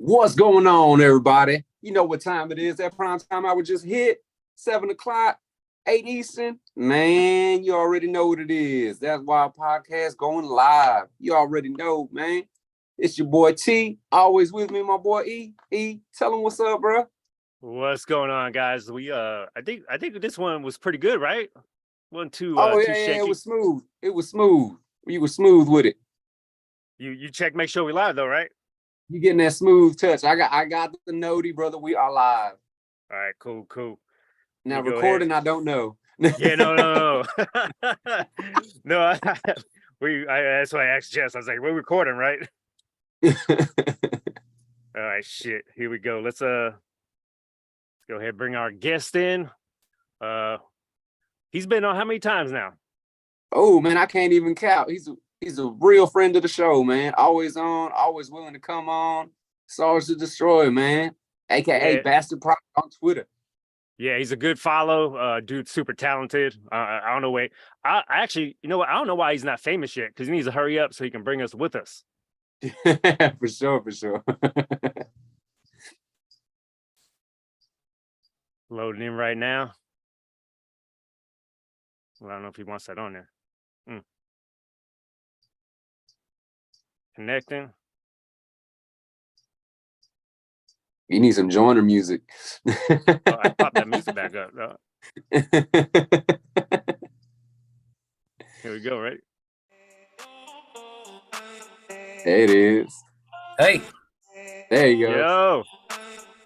What's going on, everybody? You know what time it is. That prime time I would just hit 7 o'clock, 8 Eastern. Man, you already know what it is. That's why our podcast going live. You already know, man. It's your boy T, always with me, my boy E. E, tell him what's up, bro. What's going on, guys? I think this one was pretty good, right? Wasn't too shaky. It was smooth. You were smooth with it. You check, make sure we live though, right? You getting that smooth touch. I got the notey, brother. We are live. All right, cool. Now recording, I don't know. Yeah, no. No, that's why I asked Jess. I was like, we're recording, right? All right, shit. Here we go. Let's go ahead and bring our guest in. He's been on how many times now? Oh man, I can't even count. He's a real friend of the show, man. Always on, always willing to come on. Stars to Destroy, man. AKA Bastard Product on Twitter. Yeah, he's a good follow. Dude, super talented. I don't know. I actually, you know what? I don't know why he's not famous yet, because he needs to hurry up so he can bring us with us. For sure. Loading in right now. Well, I don't know if he wants that on there. Connecting. You need some joiner music. I popped that music back up. Here we go, right? There it is. Hey. There you go. Yo.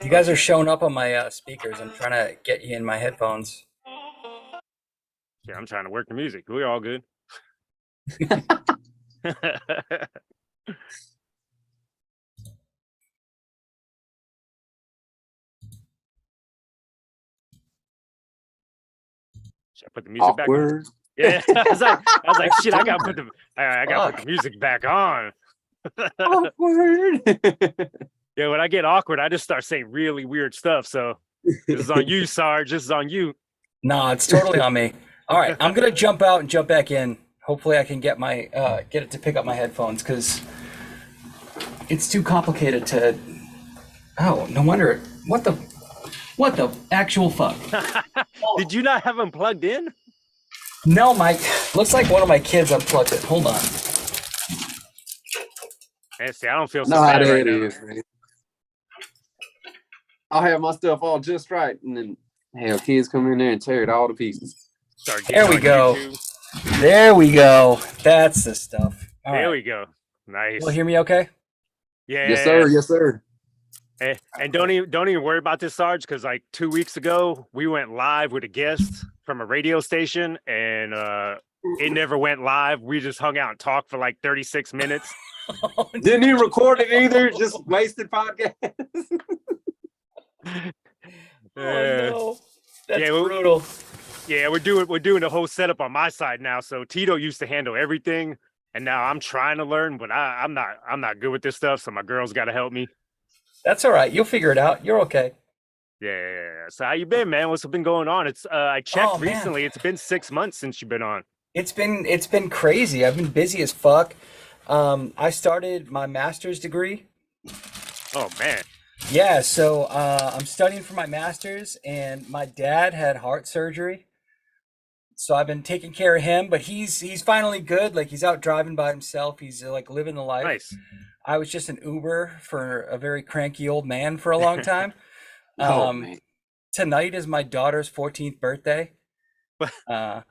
You guys are showing up on my speakers. I'm trying to get you in my headphones. Yeah, I'm trying to work the music. We're all good. Should I put the music Awkward. back on? Yeah, I was like, shit, I gotta put the music back on. Awkward. Yeah, when I get awkward, I just start saying really weird stuff. So this is on you, Sarge. This is on you. No, it's totally on me. All right, I'm gonna jump out and jump back in. Hopefully, I can get it to pick up my headphones, because it's too complicated to. Oh, no wonder. What the actual fuck? Did you not have them plugged in? No, Mike. Looks like one of my kids unplugged it. Hold on. Man, see, I don't feel so No, how bad that right now. is, man. I'll have my stuff all just right, and then hell, kids come in there and tear it all to pieces. There we go. There we go. That's the stuff. All there right. we go. Nice. Will you hear me okay? Yeah. Yes, sir. And don't even worry about this, Sarge, because like 2 weeks ago we went live with a guest from a radio station, and it never went live. We just hung out and talked for like 36 minutes. Didn't even record it either. Just wasted podcast. No. That's brutal. Yeah, we're doing the whole setup on my side now. So Tito used to handle everything, and now I'm trying to learn, but I'm not good with this stuff. So my girl's got to help me. That's all right. You'll figure it out. You're okay. Yeah. So how you been, man? What's been going on? It's I checked recently. It's been 6 months since you've been on. It's been crazy. I've been busy as fuck. I started my master's degree. Oh man. Yeah, so I'm studying for my master's, and my dad had heart surgery. So I've been taking care of him, but he's finally good. Like, he's out driving by himself. He's like living the life. Nice. I was just an Uber for a very cranky old man for a long time. Man. Tonight is my daughter's 14th birthday. Yeah.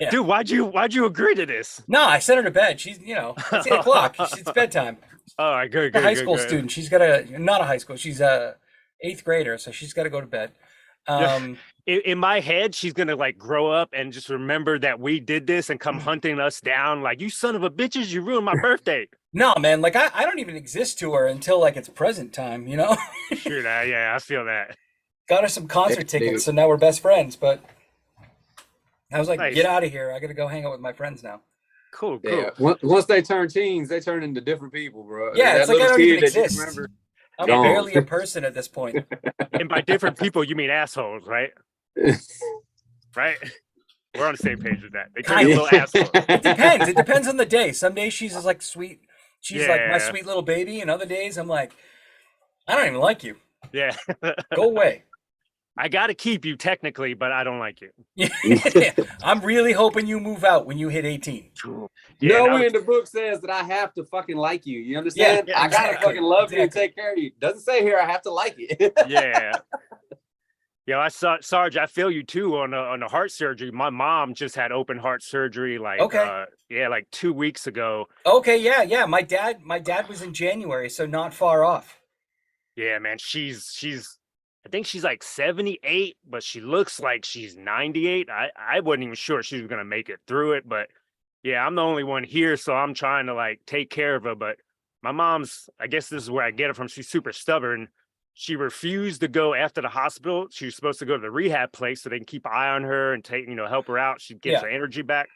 Dude, why'd you agree to this? No, I sent her to bed. She's, it's 8 o'clock. It's bedtime. All right, good. A high school student. She's got not a high school. She's a 8th grader, so she's got to go to bed. In my head, she's gonna like grow up and just remember that we did this and come hunting us down. Like, you son of a bitches, you ruined my birthday. No, man. Like, I don't even exist to her until like it's present time. Sure, yeah, I feel that. Got her some concert tickets, so now we're best friends. But I was like, Nice. Get out of here. I got to go hang out with my friends now. Cool. Yeah. Once they turn teens, they turn into different people, bro. Yeah, That it's like I little don't even kid that you exist. remember, I'm gone. barely a person at this point. And by different people, you mean assholes, right? Right? We're on the same page with that. They turn Kind into of. little assholes. It depends. It depends on the day. Some days she's just like sweet. She's like my Yeah. sweet little baby, and other days I'm like, I don't even like you. Yeah. Go away. I got to keep you technically, but I don't like you. Yeah. I'm really hoping you move out when you hit 18. Yeah, Nowhere in the book says that I have to fucking like you. You understand? Yeah, I gotta exactly, fucking love you and exactly. take care of you. Doesn't say here I have to like it. yeah. Yeah, I saw Sarge. I feel you too on the heart surgery. My mom just had open heart surgery, like Okay. like 2 weeks ago. Okay, yeah. My dad was in January, so not far off. Yeah, man, she's I think she's like 78, but she looks like she's 98. I wasn't even sure she was gonna make it through it, but yeah, I'm the only one here, so I'm trying to like take care of her. But my mom's, I guess this is where I get it from. She's super stubborn. She refused to go after the hospital. She was supposed to go to the rehab place so they can keep an eye on her and help her out. She gets her energy back.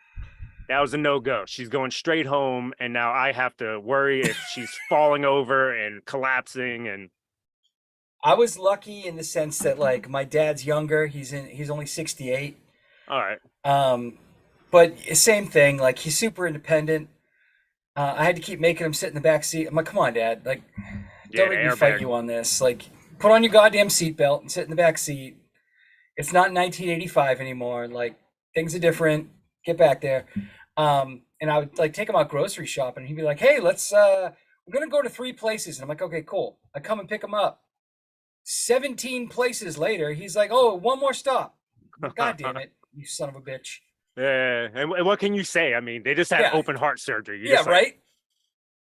That was a no-go. She's going straight home, and now I have to worry if she's falling over and collapsing. And I was lucky in the sense that like my dad's younger. He's only 68. all right. But same thing. Like he's super independent. I had to keep making him sit in the back seat. I'm like, come on, Dad. Like, Yeah, don't the make me fight airbag. you on this. Like, put on your goddamn seatbelt and sit in the back seat. It's not 1985 anymore. Like, things are different. Get back there. And I would like take him out grocery shopping. And he'd be like, hey, we're gonna go to 3 places. And I'm like, okay, cool. I come and pick him up. 17 places later, he's like, oh, one more stop. God damn it, you son of a bitch. Yeah, and what can you say? I mean, they just had Yeah. open heart surgery. Yeah, just like, right?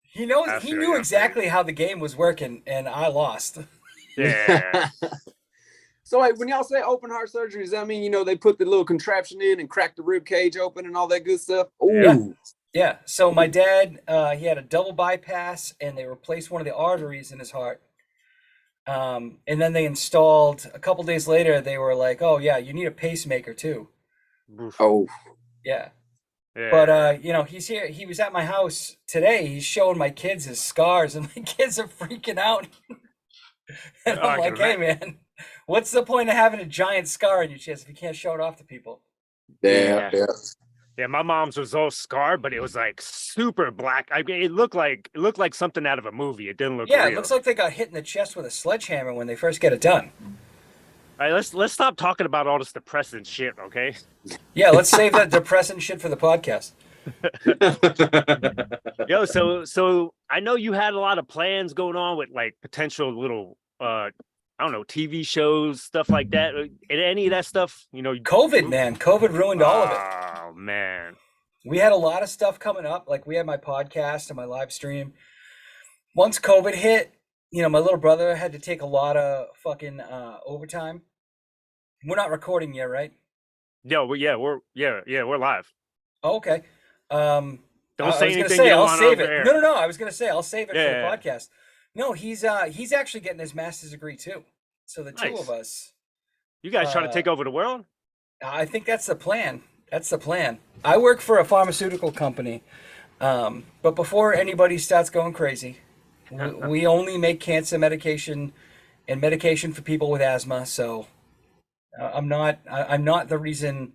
He I knew feel you, I feel exactly how the game was working, and I lost. yeah. So like when y'all say open heart surgery, does that mean they put the little contraption in and crack the rib cage open and all that good stuff? Ooh. Yeah. So my dad, he had a double bypass, and they replaced one of the arteries in his heart. And then they installed a couple days later. They were like, "Oh yeah, you need a pacemaker too." Oof. Oh. Yeah. Yeah. But he's here. He was at my house today. He's showing my kids his scars, and my kids are freaking out. And Oh, I I'm can like, "Hey, man, what's the point of having a giant scar on your chest if you can't show it off to people?" Yeah. Yeah, my mom's was all scarred, but it was like super black. I mean, it looked like something out of a movie. It didn't look Yeah, real. it looks like they got hit in the chest with a sledgehammer when they first get it done. All right, let's stop talking about all this depressing shit, okay? Yeah, let's save that depressing shit for the podcast. Yo, so I know you had a lot of plans going on with like potential little I don't know, TV shows, stuff like that. And any of that stuff, COVID, man. COVID ruined all of it. Oh man. We had a lot of stuff coming up. Like we had my podcast and my live stream. Once COVID hit, my little brother had to take a lot of fucking overtime. We're not recording yet, right? No, we're live. Oh, okay. Don't I say was gonna anything. say you don't I'll want save over it. air. No. I was gonna say I'll save it for Yeah. the podcast. No, he's actually getting his master's degree too. So the two Nice. of us. You guys trying to take over the world? I think that's the plan. That's the plan. I work for a pharmaceutical company, but before anybody starts going crazy, we only make cancer medication and medication for people with asthma. So I'm not the reason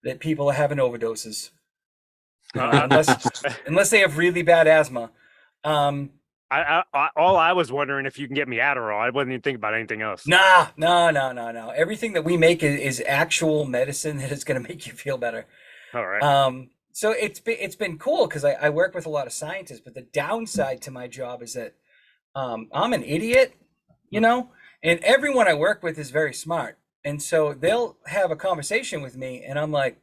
that people are having overdoses, unless they have really bad asthma. All I was wondering if you can get me Adderall. I wasn't even thinking about anything else. No. Everything that we make is actual medicine that is going to make you feel better. All right. So it's been cool because I work with a lot of scientists, but the downside to my job is that I'm an idiot, and everyone I work with is very smart. And so they'll have a conversation with me and I'm like,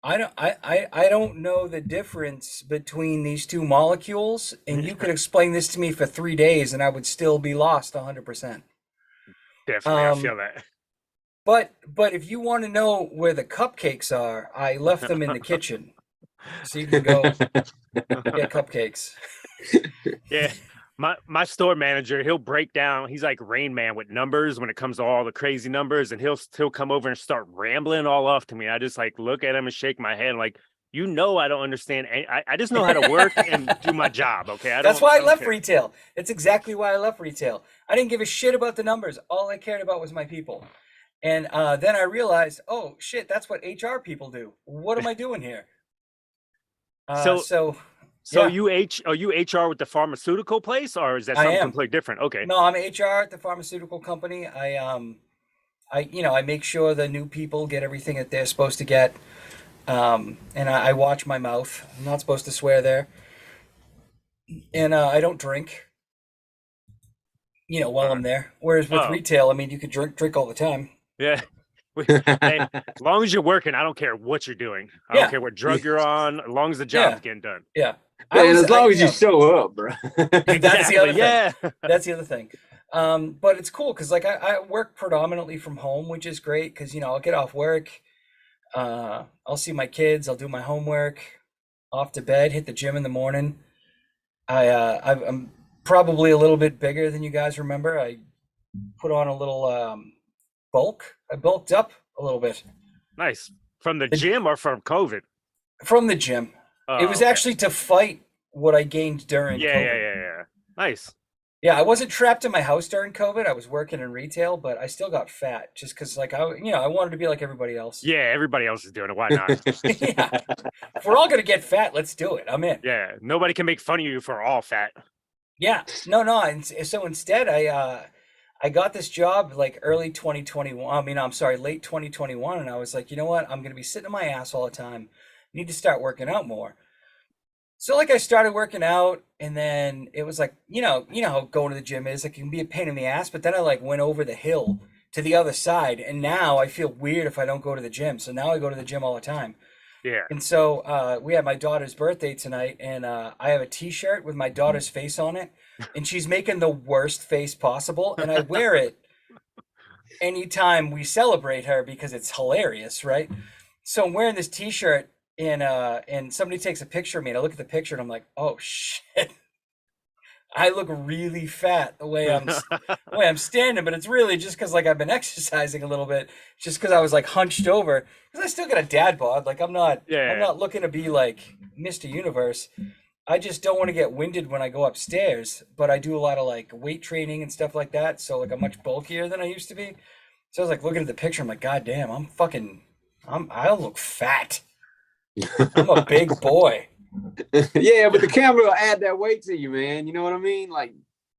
I don't know the difference between these two molecules, and you could explain this to me for 3 days and I would still be lost 100%. Definitely, I feel that. But if you want to know where the cupcakes are, I left them in the kitchen. So you can go get cupcakes. Yeah. My store manager, he'll break down. He's like Rain Man with numbers when it comes to all the crazy numbers, and he'll come over and start rambling all off to me. I just like look at him and shake my head like, You know, I don't understand. I just know how to work and do my job. Okay, That's why I don't left care. retail. That's exactly why I left retail. I didn't give a shit about the numbers. All I cared about was my people. And then I realized, oh shit, that's what HR people do. What am I doing here? So So So yeah, are you HR with the pharmaceutical place, or is that I something am. completely different? Okay. No, I'm HR at the pharmaceutical company. I make sure the new people get everything that they're supposed to get. And I watch my mouth. I'm not supposed to swear there. And I don't drink, while I'm there. Whereas with Oh, retail, I mean, you could drink all the time. yeah. Hey, as long as you're working, I don't care what you're doing. I don't Yeah, care what drug you're on, as long as the yeah, job's getting done. yeah. Man, as long as you show up, bro. That's the other thing. Yeah. That's the other thing. But it's cool because like I work predominantly from home, which is great because I'll get off work, I'll see my kids, I'll do my homework, off to bed, hit the gym in the morning. I'm probably a little bit bigger than you guys remember. I put on a little bulk. I bulked up a little bit Nice. From the gym or from COVID? from the gym. It Oh, was okay. actually to fight what I gained during Yeah, COVID. yeah. Nice. Yeah, I wasn't trapped in my house during COVID. I was working in retail, but I still got fat just because, like, I wanted to be like everybody else. Yeah, everybody else is doing it. Why not? Yeah. If we're all gonna get fat, let's do it. I'm in. Yeah, nobody can make fun of you for all fat. Yeah. No. And so instead, I got this job like early 2021. I mean, I'm sorry, late 2021, and I was like, you know what? I'm gonna be sitting on my ass all the time. I need to start working out more. So like I started working out, and then it was like, how going to the gym is. Like, it can be a pain in the ass, but then I like went over the hill to the other side, and now I feel weird if I don't go to the gym. So now I go to the gym all the time. Yeah. And so we had my daughter's birthday tonight, and I have a T-shirt with my daughter's face on it, and she's making the worst face possible, and I wear it anytime we celebrate her because it's hilarious, right? So I'm wearing this T-shirt, and somebody takes a picture of me, and I look at the picture, and I'm like, oh shit, I look really fat the way I'm standing, but it's really just because like I've been exercising a little bit, just because I was like hunched over, because I still got a dad bod. Like I'm Yeah. not looking to be like Mr. Universe. I just don't want to get winded when I go upstairs, but I do a lot of like weight training and stuff like that, so like I'm much bulkier than I used to be. So I was like looking at the picture, I'm like, God damn, I don't look fat. I'm a big boy. Yeah, but the camera will add that weight to you, man. You know what I mean? Like,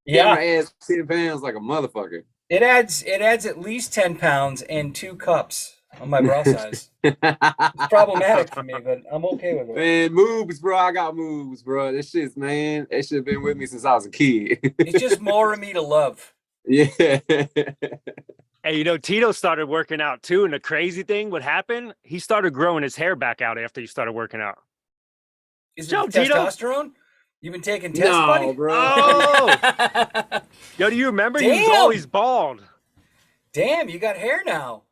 camera Yeah, adds 10 pounds like a motherfucker. it adds at least 10 pounds and 2 cups on my bra size. It's problematic for me, but I'm okay with it. Man, moves, bro. I got moves, bro. This shit's, man, that shit been with me since I was a kid. It's just more of me to love. Yeah. Hey, Tito started working out too, and the crazy thing would happen, he started growing his hair back out after he started working out. Is it Joe, the Tito? testosterone? You've been taking tests, No, buddy? bro. Oh! Yo, do you remember he was Damn! always bald? Damn, you got hair now.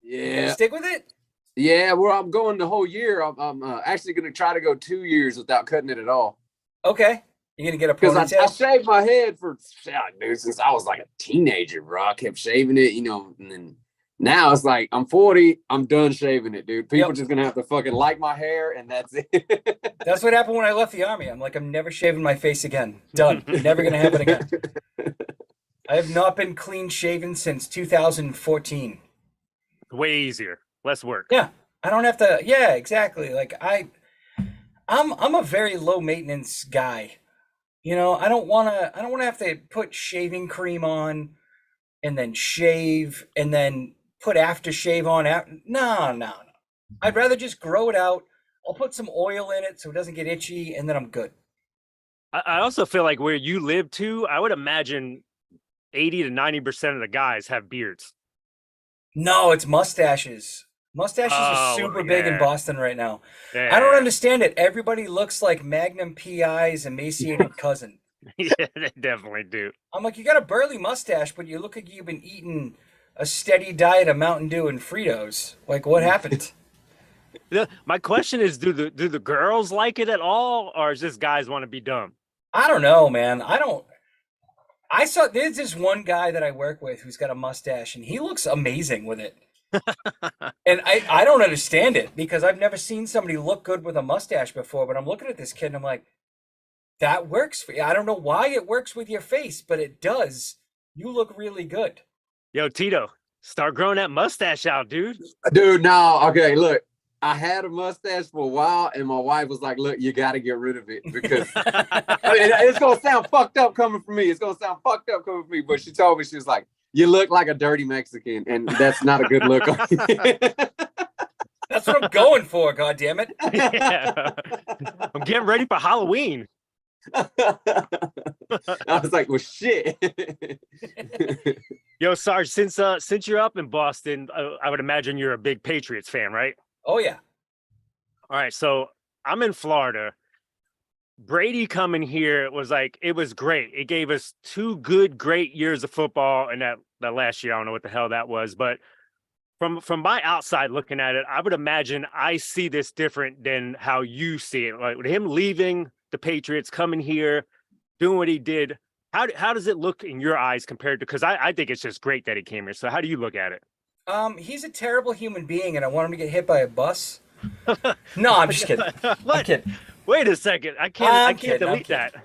You gonna Yeah. stick with it? Yeah, well, I'm going the whole year. I'm actually going to try to go 2 years without cutting it at all. Okay. You gonna get a Because I ponytail? shaved my head for, dude, since I was like a teenager, bro. I kept shaving it, and then now it's like I'm 40, I'm done shaving it, dude. People Yep. just gonna have to fucking like my hair, and that's it. That's what happened when I left the army. I'm like, I'm never shaving my face again. Done. Never gonna happen again. I have not been clean shaven since 2014. Way easier, less work. Yeah, I don't have to. Yeah, exactly. Like I'm a very low maintenance guy. I don't wanna have to put shaving cream on and then shave and then put aftershave on. No. I'd rather just grow it out. I'll put some oil in it so it doesn't get itchy, and then I'm good. I also feel like where you live too, I would imagine 80 to 90% of the guys have beards. No, it's mustaches. Mustaches Oh, are super big in yeah. Boston right now. Yeah. I don't understand it. Everybody looks like Magnum PI's emaciated cousin. Yeah, they definitely do. I'm like, you got a burly mustache, but you look like you've been eating a steady diet of Mountain Dew and Fritos. Like, what happened? My question is, do the girls like it at all, or is just guys want to be dumb? I don't know, man. I saw there's this one guy that I work with who's got a mustache, and he looks amazing with it. And I don't understand it because I've never seen somebody look good with a mustache before. But I'm looking at this kid and I'm like, that works for you. I don't know why it works with your face, but it does. You look really good. Yo, Tito, start growing that mustache out, dude. Dude, no, okay, look. I had a mustache for a while, and my wife was like, look, you got to get rid of it because I mean, it's going to sound fucked up coming from me. It's going to sound fucked up coming from me. But she told me, she was like, you look like a dirty Mexican, and that's not a good look. That's what I'm going for, goddammit. Yeah. I'm getting ready for Halloween. I was like, well, shit. Yo, Sarge, since you're up in Boston, I would imagine you're a big Patriots fan, right? Oh, yeah. All right, so I'm in Florida. Brady coming here was like, it was great. It gave us 2 good, great years of football, and that last year, I don't know what the hell that was, but from my outside looking at it, I would imagine I see this different than how you see it. Like with him leaving the Patriots, coming here, doing what he did. How does it look in your eyes compared to? Because I think it's just great that he came here. So how do you look at it? He's a terrible human being, and I want him to get hit by a bus. No, I'm just kidding. What? I'm kidding. Wait a second. I can't delete that.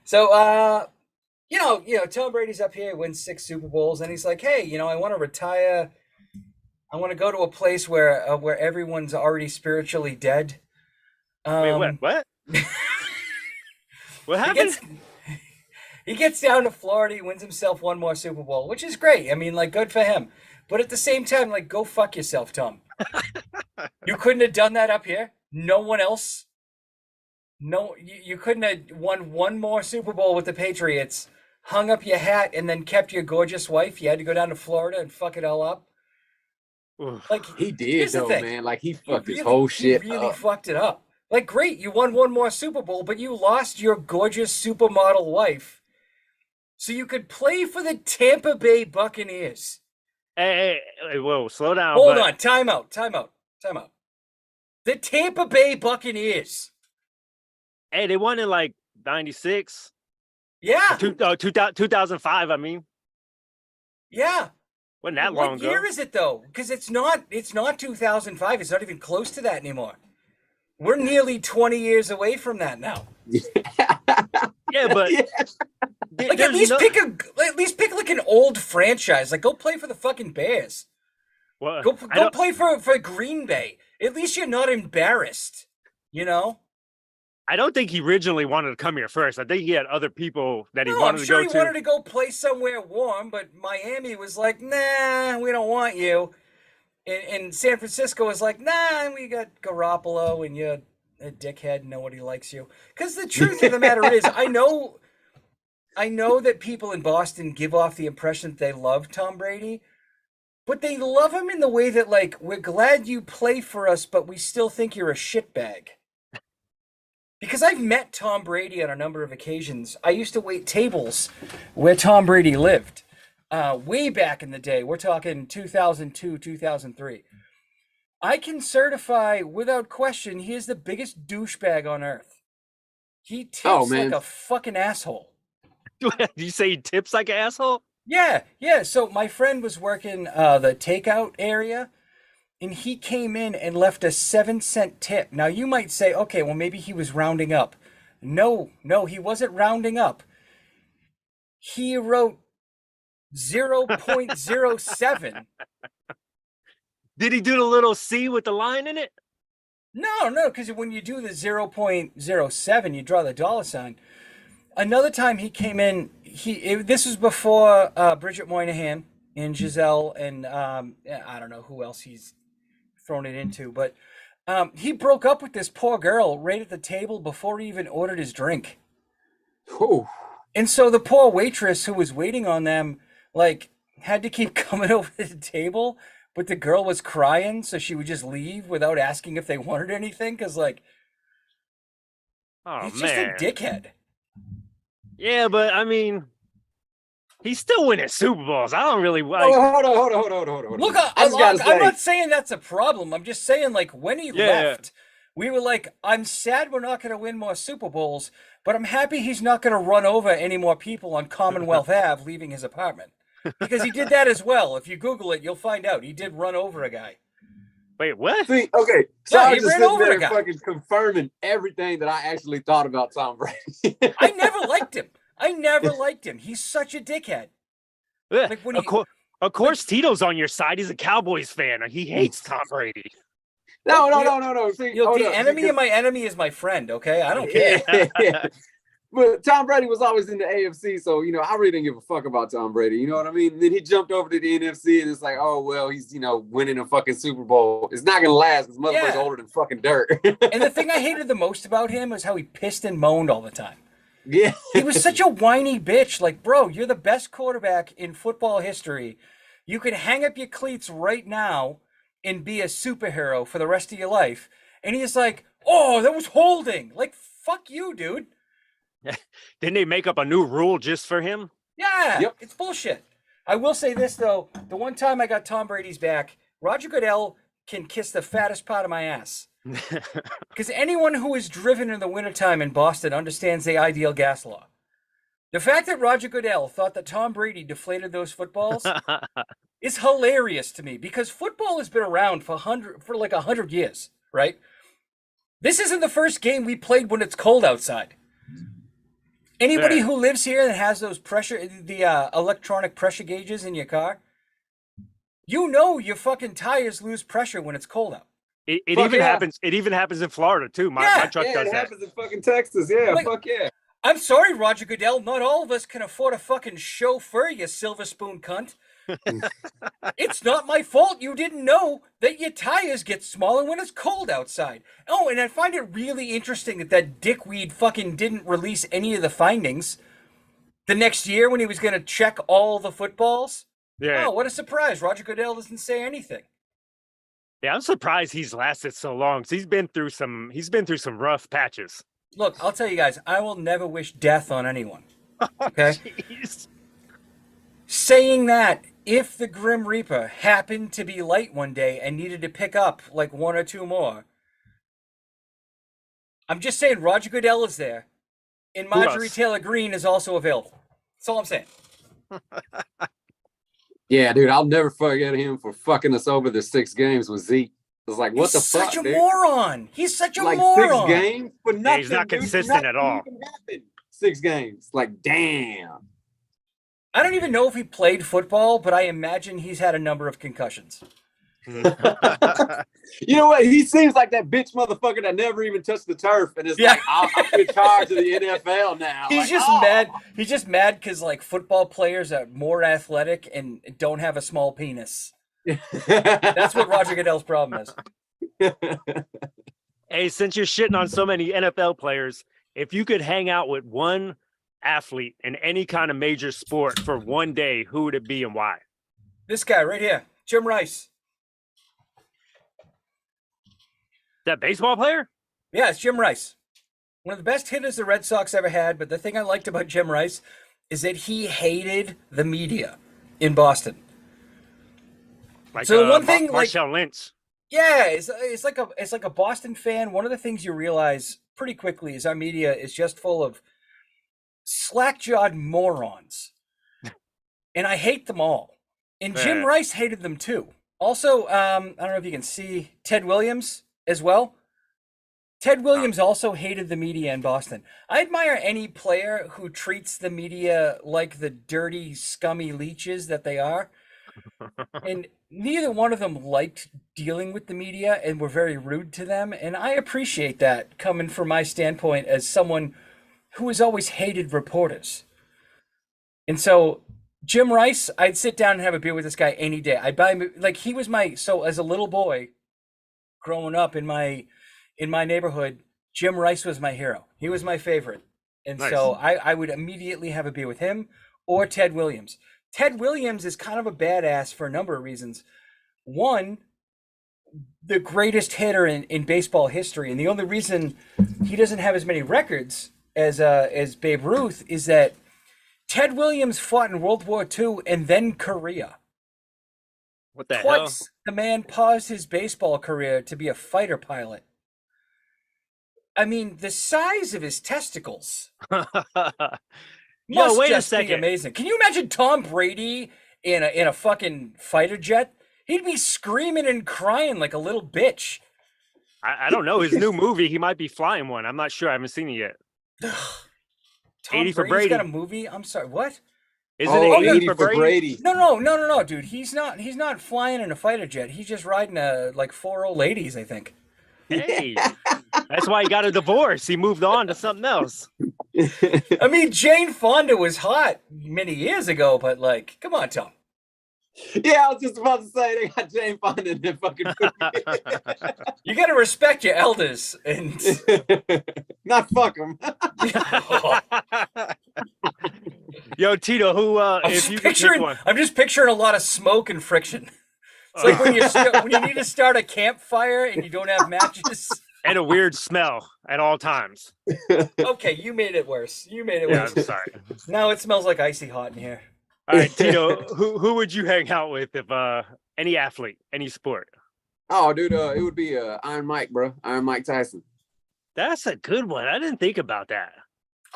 So, Tom Brady's up here, wins 6 Super Bowls, and he's like, hey, I want to retire. I want to go to a place where everyone's already spiritually dead. Wait, what? What happened? He gets down to Florida, he wins himself 1 more Super Bowl, which is great. I mean, like, good for him. But at the same time, like, go fuck yourself, Tom. You couldn't have done that up here. No one else. No, you couldn't have won 1 more Super Bowl with the Patriots, hung up your hat, and then kept your gorgeous wife. You had to go down to Florida and fuck it all up. Like, he did though, man. Like he fucked his whole shit. He really fucked it up. Like, great, you won 1 more Super Bowl, but you lost your gorgeous supermodel wife, so you could play for the Tampa Bay Buccaneers. Hey, whoa, slow down. Hold on, time out. The Tampa Bay Buccaneers. Hey, they won in like 96. Yeah. 2005, I mean. Yeah. Wasn't that long ago. What year is it though? Because it's not 2005. It's not even close to that anymore. We're nearly 20 years away from that now. Yeah, but like at least pick like an old franchise. Like go play for the fucking Bears. Well, go play for Green Bay. At least you're not embarrassed, I don't think he originally wanted to come here first. I think he had other people that he wanted to go to. I'm sure he wanted to go play somewhere warm, but Miami was like, nah, we don't want you. And San Francisco was like, nah, we got Garoppolo and you're a dickhead and nobody likes you. Because the truth of the matter is, I know that people in Boston give off the impression that they love Tom Brady, but they love him in the way that, like, we're glad you play for us, but we still think you're a shitbag. Because I've met Tom Brady on a number of occasions. I used to wait tables where Tom Brady lived. Way back in the day. We're talking 2002, 2003. I can certify without question he is the biggest douchebag on earth. He tips like a fucking asshole. Do you say he tips like an asshole? Yeah. So my friend was working the takeout area, and he came in and left a 7-cent tip. Now you might say, okay, well maybe he was rounding up. No, he wasn't rounding up. He wrote 0.07. Did he do the little C with the line in it? No, because when you do the 0.07, you draw the dollar sign. Another time he came in, this was before Bridget Moynihan and Giselle and I don't know who else he's thrown it into, but he broke up with this poor girl right at the table before he even ordered his drink. Oh. And so the poor waitress who was waiting on them, like, had to keep coming over to the table, but the girl was crying, so she would just leave without asking if they wanted anything, because, like, he's just a dickhead. Yeah, but, I mean, he's still winning Super Bowls. I don't really like... Hold on. Look, I'm not saying that's a problem. I'm just saying, like, when he left, we were like, I'm sad we're not going to win more Super Bowls, but I'm happy he's not going to run over any more people on Commonwealth Ave leaving his apartment. because he did that as well. If you Google it, you'll find out he did run over a guy. Wait, what? See, okay, so Yeah, I he was just ran sitting over there a guy. fucking confirming everything that I actually thought about Tom Brady. I never liked him. I never liked him. He's such a dickhead. Yeah, Like when of course, Tito's on your side. He's a Cowboys fan. He hates Tom Brady. No. See, You know, hold the up, enemy because- of my enemy is my friend. Okay, I don't care. Yeah. But Tom Brady was always in the AFC, so I really didn't give a fuck about Tom Brady. You know what I mean? Then he jumped over to the NFC, and it's like, oh well, he's winning a fucking Super Bowl. It's not gonna last because motherfucker's Yeah. older than fucking dirt. And the thing I hated the most about him was how he pissed and moaned all the time. Yeah, He was such a whiny bitch. Like, bro, you're the best quarterback in football history. You could hang up your cleats right now and be a superhero for the rest of your life. And he's like, oh, that was holding. Like, fuck you, dude. Didn't they make up a new rule just for him? Yeah, Yep. it's bullshit. I will say this, though. The one time I got Tom Brady's back, Roger Goodell can kiss the fattest part of my ass. Because anyone who is driven in the wintertime in Boston understands the ideal gas law. The fact that Roger Goodell thought that Tom Brady deflated those footballs is hilarious to me because football has been around for like 100 years, right? This isn't the first game we played when it's cold outside. Anybody Yeah. who lives here that has those electronic pressure gauges in your car, your fucking tires lose pressure when it's cold out. It Fuck even yeah. happens. It even happens in Florida too. My Yeah. truck yeah, does it that. happens in fucking Texas. Yeah, Like- fuck yeah. I'm sorry, Roger Goodell. Not all of us can afford a fucking chauffeur, you silver spoon cunt. It's not my fault you didn't know that your tires get smaller when it's cold outside. Oh, and I find it really interesting that dickweed fucking didn't release any of the findings the next year when he was going to check all the footballs. Yeah, Oh, what a surprise. Roger Goodell doesn't say anything. yeah. I'm surprised he's lasted so long. 'Cause he's been through some rough patches. Look, I'll tell you guys, I will never wish death on anyone. Okay? Jeez. Saying that, if the Grim Reaper happened to be light one day and needed to pick up like one or two more, I'm just saying Roger Goodell is there, and Who Marjorie else? Taylor Greene is also available. That's all I'm saying. Yeah, dude, I'll never forget him for fucking us over the 6 games with Zeke. It's like, what He's the fuck, such a dude? moron. He's such a Like moron. 6 games for nothing. he's not dude. consistent Nothing at all. even happened. 6 games. Like, damn. I don't even know if he played football, but I imagine he's had a number of concussions. You know what? He seems like that bitch motherfucker that never even touched the turf, and it's Yeah. like, I'm in charge of the NFL now. He's Like, just oh. mad. He's just mad because like football players are more athletic and don't have a small penis. That's what Roger Goodell's problem is. Hey, since you're shitting on so many NFL players, if you could hang out with one athlete in any kind of major sport for one day, who would it be and why? This guy right here, Jim Rice. That baseball player? Yeah, it's Jim Rice. One of the best hitters the Red Sox ever had, but the thing I liked about Jim Rice is that he hated the media in Boston. Like So the one thing, like- Marshall Lynch. Yeah, it's like a Boston fan. One of the things you realize pretty quickly is our media is just full of slack-jawed morons. And I hate them all. And Jim Yeah. Rice hated them too. Also, I don't know if you can see Ted Williams as well. Ted Williams also hated the media in Boston. I admire any player who treats the media like the dirty, scummy leeches that they are. And neither one of them liked dealing with the media and were very rude to them. And I appreciate that coming from my standpoint as someone who has always hated reporters. And so Jim Rice, I'd sit down and have a beer with this guy any day. I'd buy him, like he was so as a little boy growing up in my neighborhood, Jim Rice was my hero. He was my favorite. And Nice. so I would immediately have a beer with him or Ted Williams. Ted Williams is kind of a badass for a number of reasons. One, the greatest hitter in baseball history, and the only reason he doesn't have as many records as Babe Ruth is that Ted Williams fought in World War II and then Korea. What the Twice the man paused his baseball career to be a fighter pilot. I mean, the size of his testicles hell? must Yo, wait a just be second. amazing. Can you imagine Tom Brady in a fucking fighter jet, he'd be screaming and crying like a little bitch. I don't know his new movie. He might be flying one. I'm not sure. I haven't seen it yet. Tom 80 for Brady's got a Brady. movie. I'm sorry, what? Isn't Oh, it 80 for Brady. No, dude. He's not flying in a fighter jet. He's just riding like 4 old ladies, I think. Hey, that's why he got a divorce. He moved on to something else. I mean, Jane Fonda was hot many years ago, but like, come on, Tom. Yeah, I was just about to say they got Jane Fonda in that fucking You got to respect your elders. And movie. Not fuck them. Yo, Tito, who if you could pick one, I'm just picturing a lot of smoke and friction. It's like when you need to start a campfire and you don't have matches. and a weird smell at all times. Okay, you made it worse. You made it Yeah, worse. I'm sorry. Now it smells like icy hot in here. All right, Tito, who would you hang out with if any athlete, any sport? Oh, dude, it would be Iron Mike, bro. Iron Mike Tyson. That's a good one. I didn't think about that.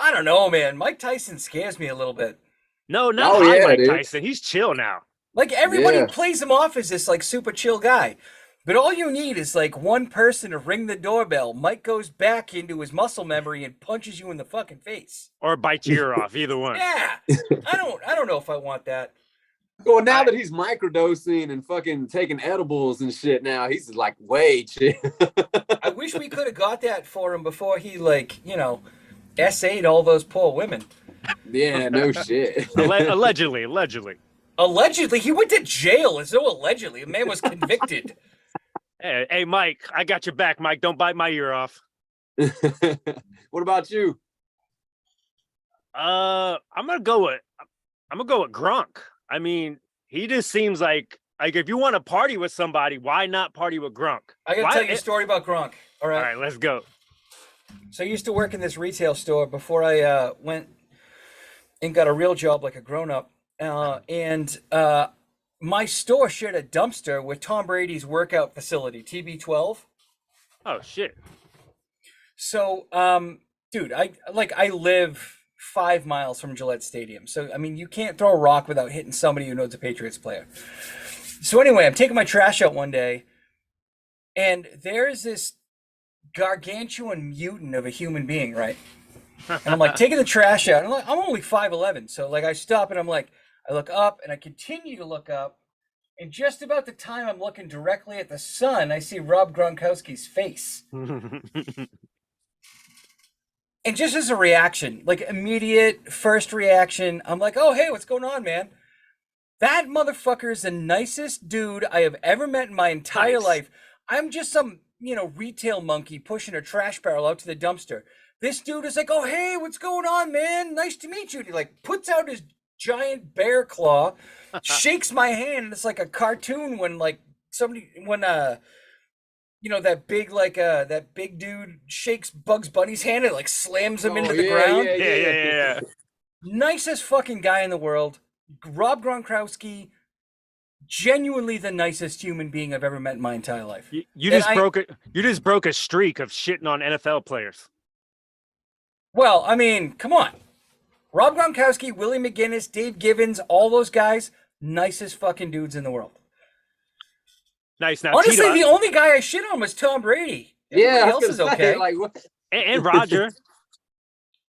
I don't know, man. Mike Tyson scares me a little bit. No, not Oh, high yeah, Mike dude. Tyson. He's chill now. Like everybody Yeah. plays him off as this like super chill guy. But all you need is like one person to ring the doorbell. Mike goes back into his muscle memory and punches you in the fucking face. Or bite your ear off, either one. Yeah. I don't know if I want that. Well, now I- that he's microdosing and fucking taking edibles and shit, now he's like way chill. I wish we could have got that for him before he like, SA'd all those poor women. Yeah, no shit. Allegedly. Allegedly, he went to jail. There's no allegedly. The man was convicted. Hey, Mike, I got your back, Mike. Don't bite my ear off. What about you? I'm gonna go with Gronk. I mean, he just seems like if you want to party with somebody, why not party with Gronk? I gotta tell you a story about Gronk. All All right. right, let's go. So I used to work in this retail store before I went and got a real job like a grown up. And my store shared a dumpster with Tom Brady's workout facility, TB12. Oh shit. So, dude, I live 5 miles from Gillette Stadium. So, I mean, you can't throw a rock without hitting somebody who knows a Patriots player. So anyway, I'm taking my trash out one day, and there's this gargantuan mutant of a human being, right? And I'm like taking the trash out. And I'm only 5'11", so like I stop and I'm like, I look up and I continue to look up, and just about the time I'm looking directly at the sun, I see Rob Gronkowski's face. And just as a reaction, like immediate first reaction, I'm like, oh, hey, what's going on, man? That motherfucker is the nicest dude I have ever met in my entire Nice. life. I'm just some, retail monkey pushing a trash barrel out to the dumpster. This dude is like, oh, hey, what's going on, man? Nice to meet you. And he like puts out his giant bear claw, shakes my hand, and it's like a cartoon when like that big dude shakes Bugs Bunny's hand and like slams him into the ground. Yeah. Nicest fucking guy in the world. Rob Gronkowski, genuinely the nicest human being I've ever met in my entire life. You And just broke it. You just broke a streak of shitting on NFL players. Well, I mean, come on. Rob Gronkowski, Willie McGinnis, Dave Givens, all those guys, nicest fucking dudes in the world. Nice. Now, Honestly, Tito, the only guy I shit on was Tom Brady. Yeah, Everybody I else was is gonna say, okay. like, what? and Roger.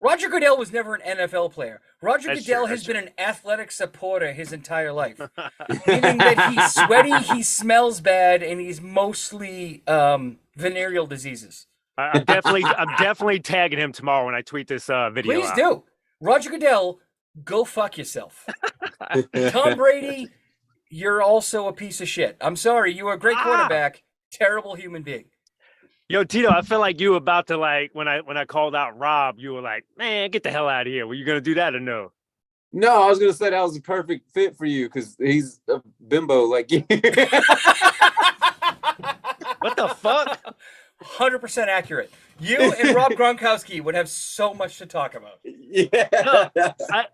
Roger Goodell was never an NFL player. Roger That's Goodell true, has that's been an athletic supporter his entire life. Meaning that he's sweaty, he smells bad, and he's mostly venereal diseases. I'm definitely tagging him tomorrow when I tweet this video. Please out. do. Roger Goodell, go fuck yourself. Tom Brady, you're also a piece of shit. I'm sorry, you were a great quarterback, terrible human being. Yo, Tito, I feel like you were about to when I called out Rob, you were like, man, get the hell out of here. Were you gonna do that or no? No, I was gonna say that was a perfect fit for you because he's a bimbo like you. What the fuck? 100% accurate. You and Rob Gronkowski would have so much to talk about. Yeah.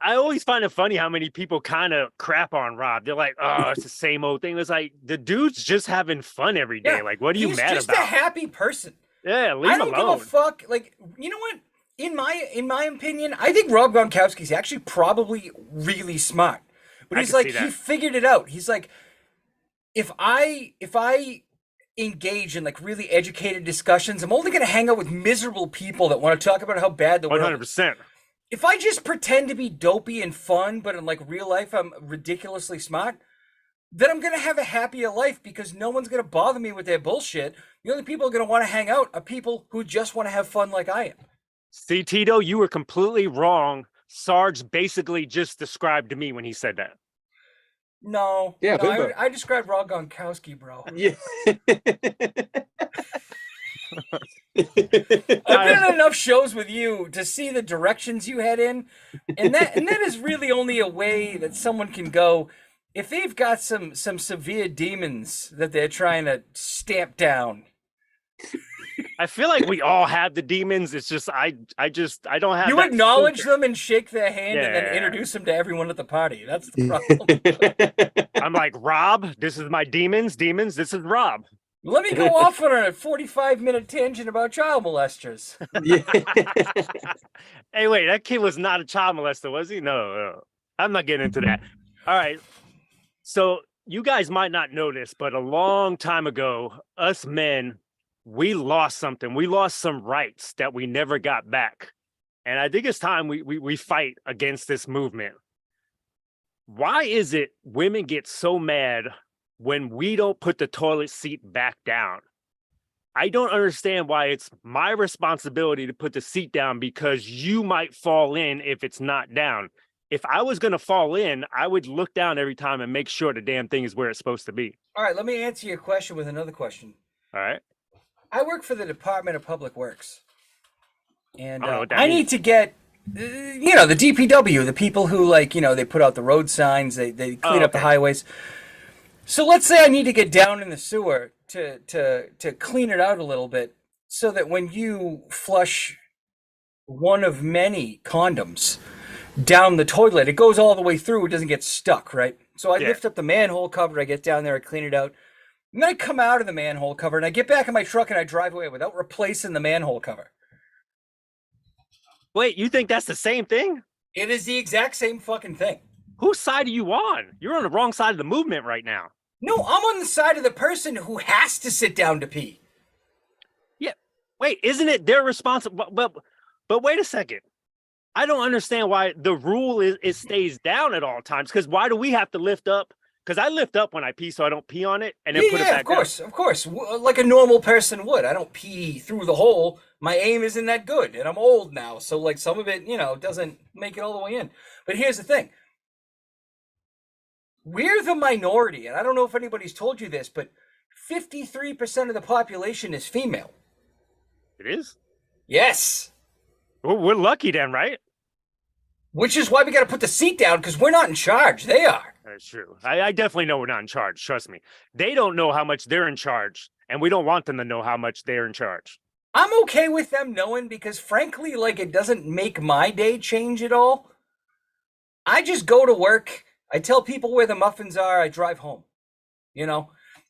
I always find it funny how many people kind of crap on Rob. They're like, oh, it's the same old thing. It's like the dude's just having fun every day. Yeah, Like, what are you He's mad just about? a happy person. Yeah, leave I him don't alone. give a fuck. Like, you know what? In my opinion, I think Rob Gronkowski's actually probably really smart. But I he's can like, see he that. figured it out. He's like, if I engage in like really educated discussions, I'm only going to hang out with miserable people that want to talk about how bad the world is. 100%. If I just pretend to be dopey and fun, but in like real life I'm ridiculously smart, then I'm going to have a happier life because no one's going to bother me with their bullshit. The only people who are going to want to hang out are people who just want to have fun like I am. See, Tito, you were completely wrong. Sarge basically just described to me when he said that. No, Yeah, no, Bimbo. I described Rob Gronkowski, bro. Yeah. I've been in enough shows with you to see the directions you head in, and that is really only a way that someone can go if they've got some severe demons that they're trying to stamp down. I feel like we all have the demons. It's just I don't have You that acknowledge filter. them and shake their hand and then Yeah. introduce them to everyone at the party. That's the problem. I'm like, Rob, this is my demons. Demons, this is Rob. Let me go off on a 45-minute tangent about child molesters. Hey, wait, that kid was not a child molester, was he? No. I'm not getting into that. All right. So you guys might not know this, but a long time ago, us men, we lost something. We lost some rights that we never got back. And I think it's time we fight against this movement. Why is it women get so mad when we don't put the toilet seat back down? I don't understand why it's my responsibility to put the seat down because you might fall in if it's not down. If I was going to fall in, I would look down every time and make sure the damn thing is where it's supposed to be. All right, let me answer your question with another question. All right. I work for the Department of Public Works. And I don't know what that I means. need to get, the DPW, the people who they put out the road signs, they clean up the okay. highways. So let's say I need to get down in the sewer to clean it out a little bit so that when you flush one of many condoms down the toilet, it goes all the way through, it doesn't get stuck, right? So I lift up the manhole cover, I get down there, I clean it out. And then I come out of the manhole cover and I get back in my truck and I drive away without replacing the manhole cover. Wait, you think that's the same thing? It is the exact same fucking thing. Whose side are you on? You're on the wrong side of the movement right now. No, I'm on the side of the person who has to sit down to pee. Yeah. Wait, isn't it their responsibility? But wait a second. I don't understand why the rule is it stays down at all times. Because why do we have to lift up? Because I lift up when I pee so I don't pee on it and then put it back of course. Like a normal person would. I don't pee through the hole. My aim isn't that good, and I'm old now, so like some of it, doesn't make it all the way in. But here's the thing. We're the minority, and I don't know if anybody's told you this, but 53% of the population is female. It is? Yes. We're lucky then, right? Which is why we got to put the seat down, because we're not in charge. They are. That's true. I definitely know we're not in charge. Trust me. They don't know how much they're in charge, and we don't want them to know how much they're in charge. I'm okay with them knowing because, frankly, it doesn't make my day change at all. I just go to work. I tell people where the muffins are. I drive home.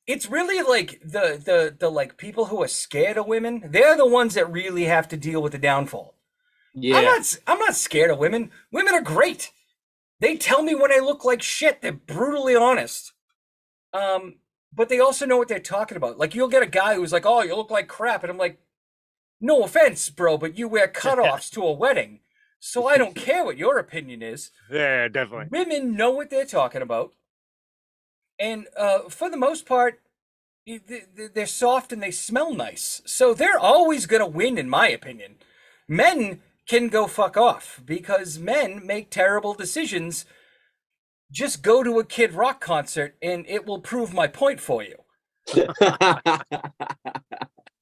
It's really like the people who are scared of women. They're the ones that really have to deal with the downfall. Yeah. I'm not scared of women. Women are great. They tell me when I look like shit. They're brutally honest. But they also know what they're talking about. Like, you'll get a guy who's like, "Oh, you look like crap," and I'm like, "No offense, bro, but you wear cutoffs to a wedding, so I don't care what your opinion is." Yeah, definitely. Women know what they're talking about, and for the most part, they're soft and they smell nice, so they're always gonna win, in my opinion. Men can go fuck off because men make terrible decisions. Just go to a Kid Rock concert and it will prove my point for you.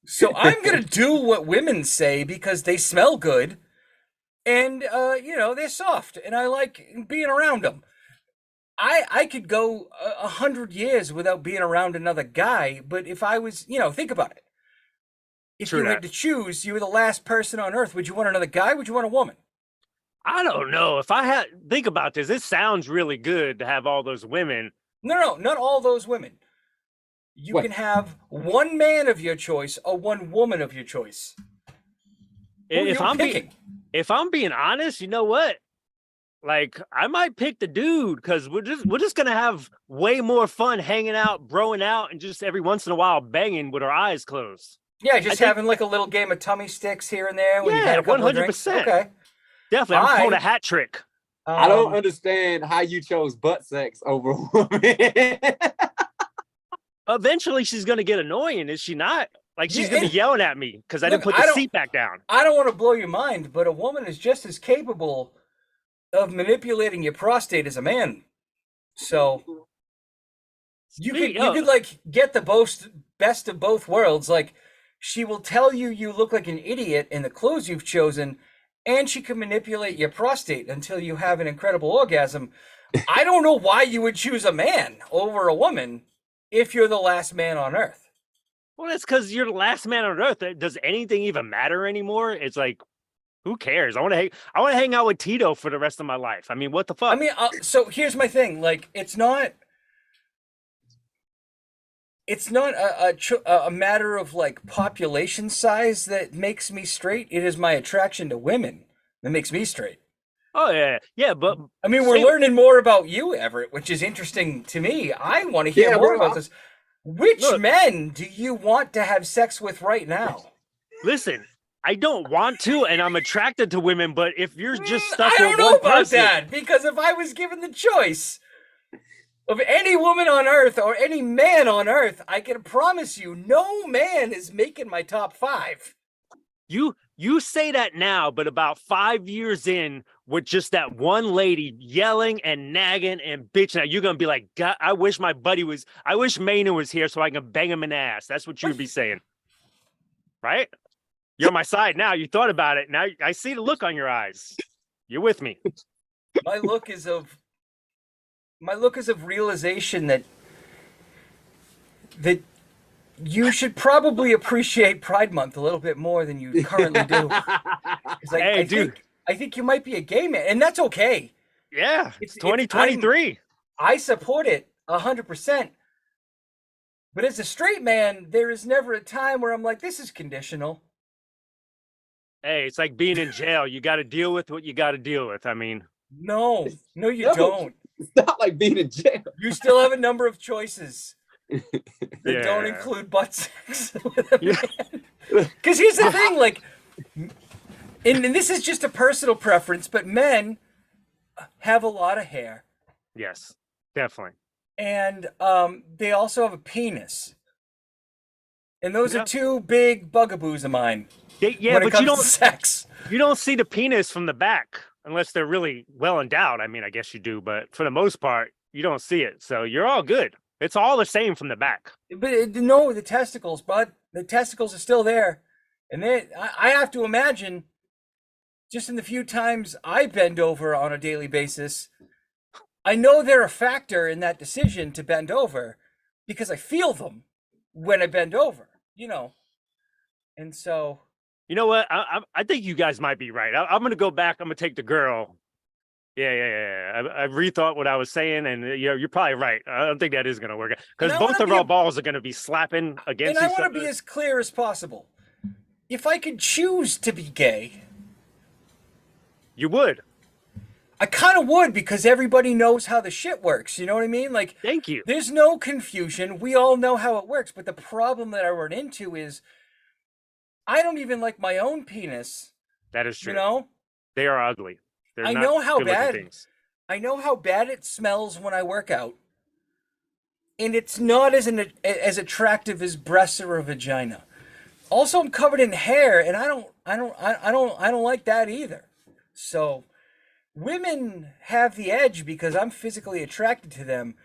So I'm going to do what women say because they smell good and, they're soft and I like being around them. I could go 100 years without being around another guy, but if I was, think about it. If True you that. had to choose, you were the last person on earth. Would you want another guy? Would you want a woman? I don't know. If I had think about this, it sounds really good to have all those women. No, not all those women. You What? can have one man of your choice or one woman of your choice. Who If you I'm picking? if I'm being honest, you know what? like I might pick the dude because we're just gonna have way more fun hanging out, broing out, and just every once in a while banging with our eyes closed. Yeah, just think- having like a little game of tummy sticks here and there when you've Yeah, had a couple of drinks. 100%. Okay. Definitely, I'm pulling I- a hat trick. I don't Um, understand how you chose butt sex over a woman. Eventually, she's gonna get annoying, is she not? Like she's Yeah, gonna be and- yelling at me because I didn't Look, put I the don't- seat back down. I don't want to blow your mind, but a woman is just as capable of manipulating your prostate as a man. So you could like get the best of both worlds. Like she will tell you look like an idiot in the clothes you've chosen, and she can manipulate your prostate until you have an incredible orgasm. I don't know why you would choose a man over a woman if you're the last man on earth. Well, that's because you're the last man on earth. Does anything even matter anymore? It's like, who cares? I want to hang out with Tito for the rest of my life. I mean, what the fuck? I mean, so here's my thing. Like, it's not a matter of like population size that makes me straight. It is my attraction to women that makes me straight. Oh yeah, but I mean, we're Same. learning more about you, Everett, which is interesting to me. I want to hear Yeah, more bro, about this. Which Look. men do you want to have sex with right now? listen, I don't want to, and I'm attracted to women. But if you're just I stuck don't with know one about person, that, because if I was given the choice of any woman on earth or any man on earth, I can promise you no man is making my top 5. you say that now, but about 5 years in, with just that one lady yelling and nagging and bitching, you're gonna be like, God, I wish Maynard was here so I can bang him in the ass. That's what you'd be saying, right? You're on my side now. You thought about it. Now I see the look on your eyes. You're with me. My look is of realization that you should probably appreciate Pride Month a little bit more than you currently do. 'Cause Hey, dude. I think you might be a gay man, and that's okay. Yeah, It's- it's 2023. I support it 100%. But as a straight man, there is never a time where I'm like, this is conditional. Hey, it's like being in jail. You got to deal with what you got to deal with. I mean, No, you No. don't. It's not like being in jail. You still have a number of choices that don't Yeah. include butt sex with a Yeah. man. Because here's the thing, like, and this is just a personal preference, but men have a lot of hair, yes, definitely. and they also have a penis. And those Yeah. are two big bugaboos of mine Yeah, when it but comes you to don't sex. see the penis from the back unless they're really well endowed. I mean, I guess you do, but for the most part, you don't see it. So you're all good. It's all the same from the back. But no, the testicles, bud. The testicles are still there. And I have to imagine, just in the few times I bend over on a daily basis, I know they're a factor in that decision to bend over because I feel them when I bend over, you know. And so, You know what? I think you guys might be right. I'm gonna go back. I'm gonna take the girl. Yeah. I rethought what I was saying, and you're probably right. I don't think that is gonna work because And I both wanna of be our a- balls are gonna be slapping and against I each want other. to be as clear as possible. If I could choose to be gay, You would. I kind of would, because everybody knows how the shit works. You know what I mean? Like, Thank you. there's no confusion. We all know how it works. But the problem that I run into is I don't even like my own penis. That is true. You know? They are ugly. They're I not know how good-looking bad- things. I know how bad it smells when I work out. And it's not as attractive as breasts or a vagina. Also, I'm covered in hair, and I don't like that either. So, women have the edge because I'm physically attracted to them.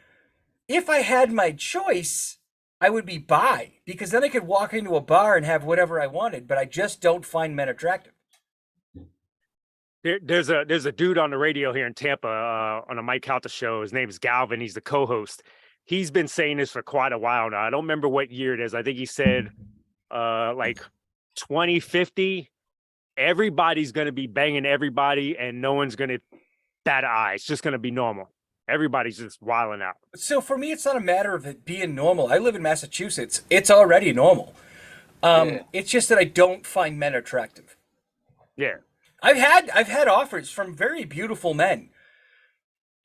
If I had my choice, I would be bi, because then I could walk into a bar and have whatever I wanted, but I just don't find men attractive. There's a dude on the radio here in Tampa on a Mike Calta show. His name's Galvin. He's the co-host. He's been saying this for quite a while now. I don't remember what year it is. I think he said like 2050, everybody's going to be banging everybody and no one's going to bat an eye. It's just going to be normal. Everybody's just wilding out. So for me, it's not a matter of it being normal. I live in Massachusetts. It's already normal. It's just that I don't find men attractive. Yeah. I've had offers from very beautiful men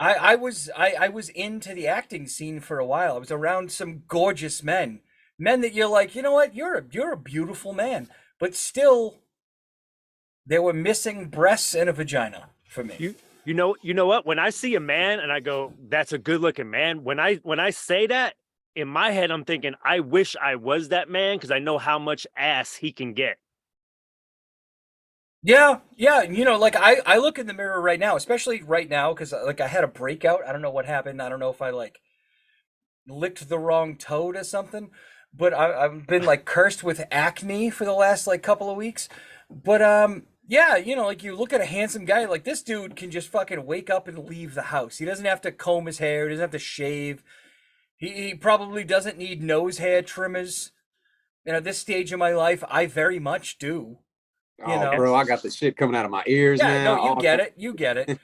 I was into the acting scene for a while. I was around some gorgeous men, men that you're like, you know what, you're a beautiful man, but still, they were missing breasts and a vagina for me. You know what? When I see a man and I go, "That's a good-looking man," when I say that, in my head, I'm thinking, I wish I was that man because I know how much ass he can get. Yeah, yeah. You know, like I look in the mirror right now, especially right now, because like I had a breakout. I don't know what happened. I don't know if I like licked the wrong toad or something, but I've been like cursed with acne for the last like couple of weeks. But yeah, you know, like you look at a handsome guy, like this dude can just fucking wake up and leave the house. He doesn't have to comb his hair, he doesn't have to shave. He probably doesn't need nose hair trimmers. And at this stage of my life, I very much do. You Oh, know? bro, I got the shit coming out of my ears Yeah, now. no, you get it. You get it.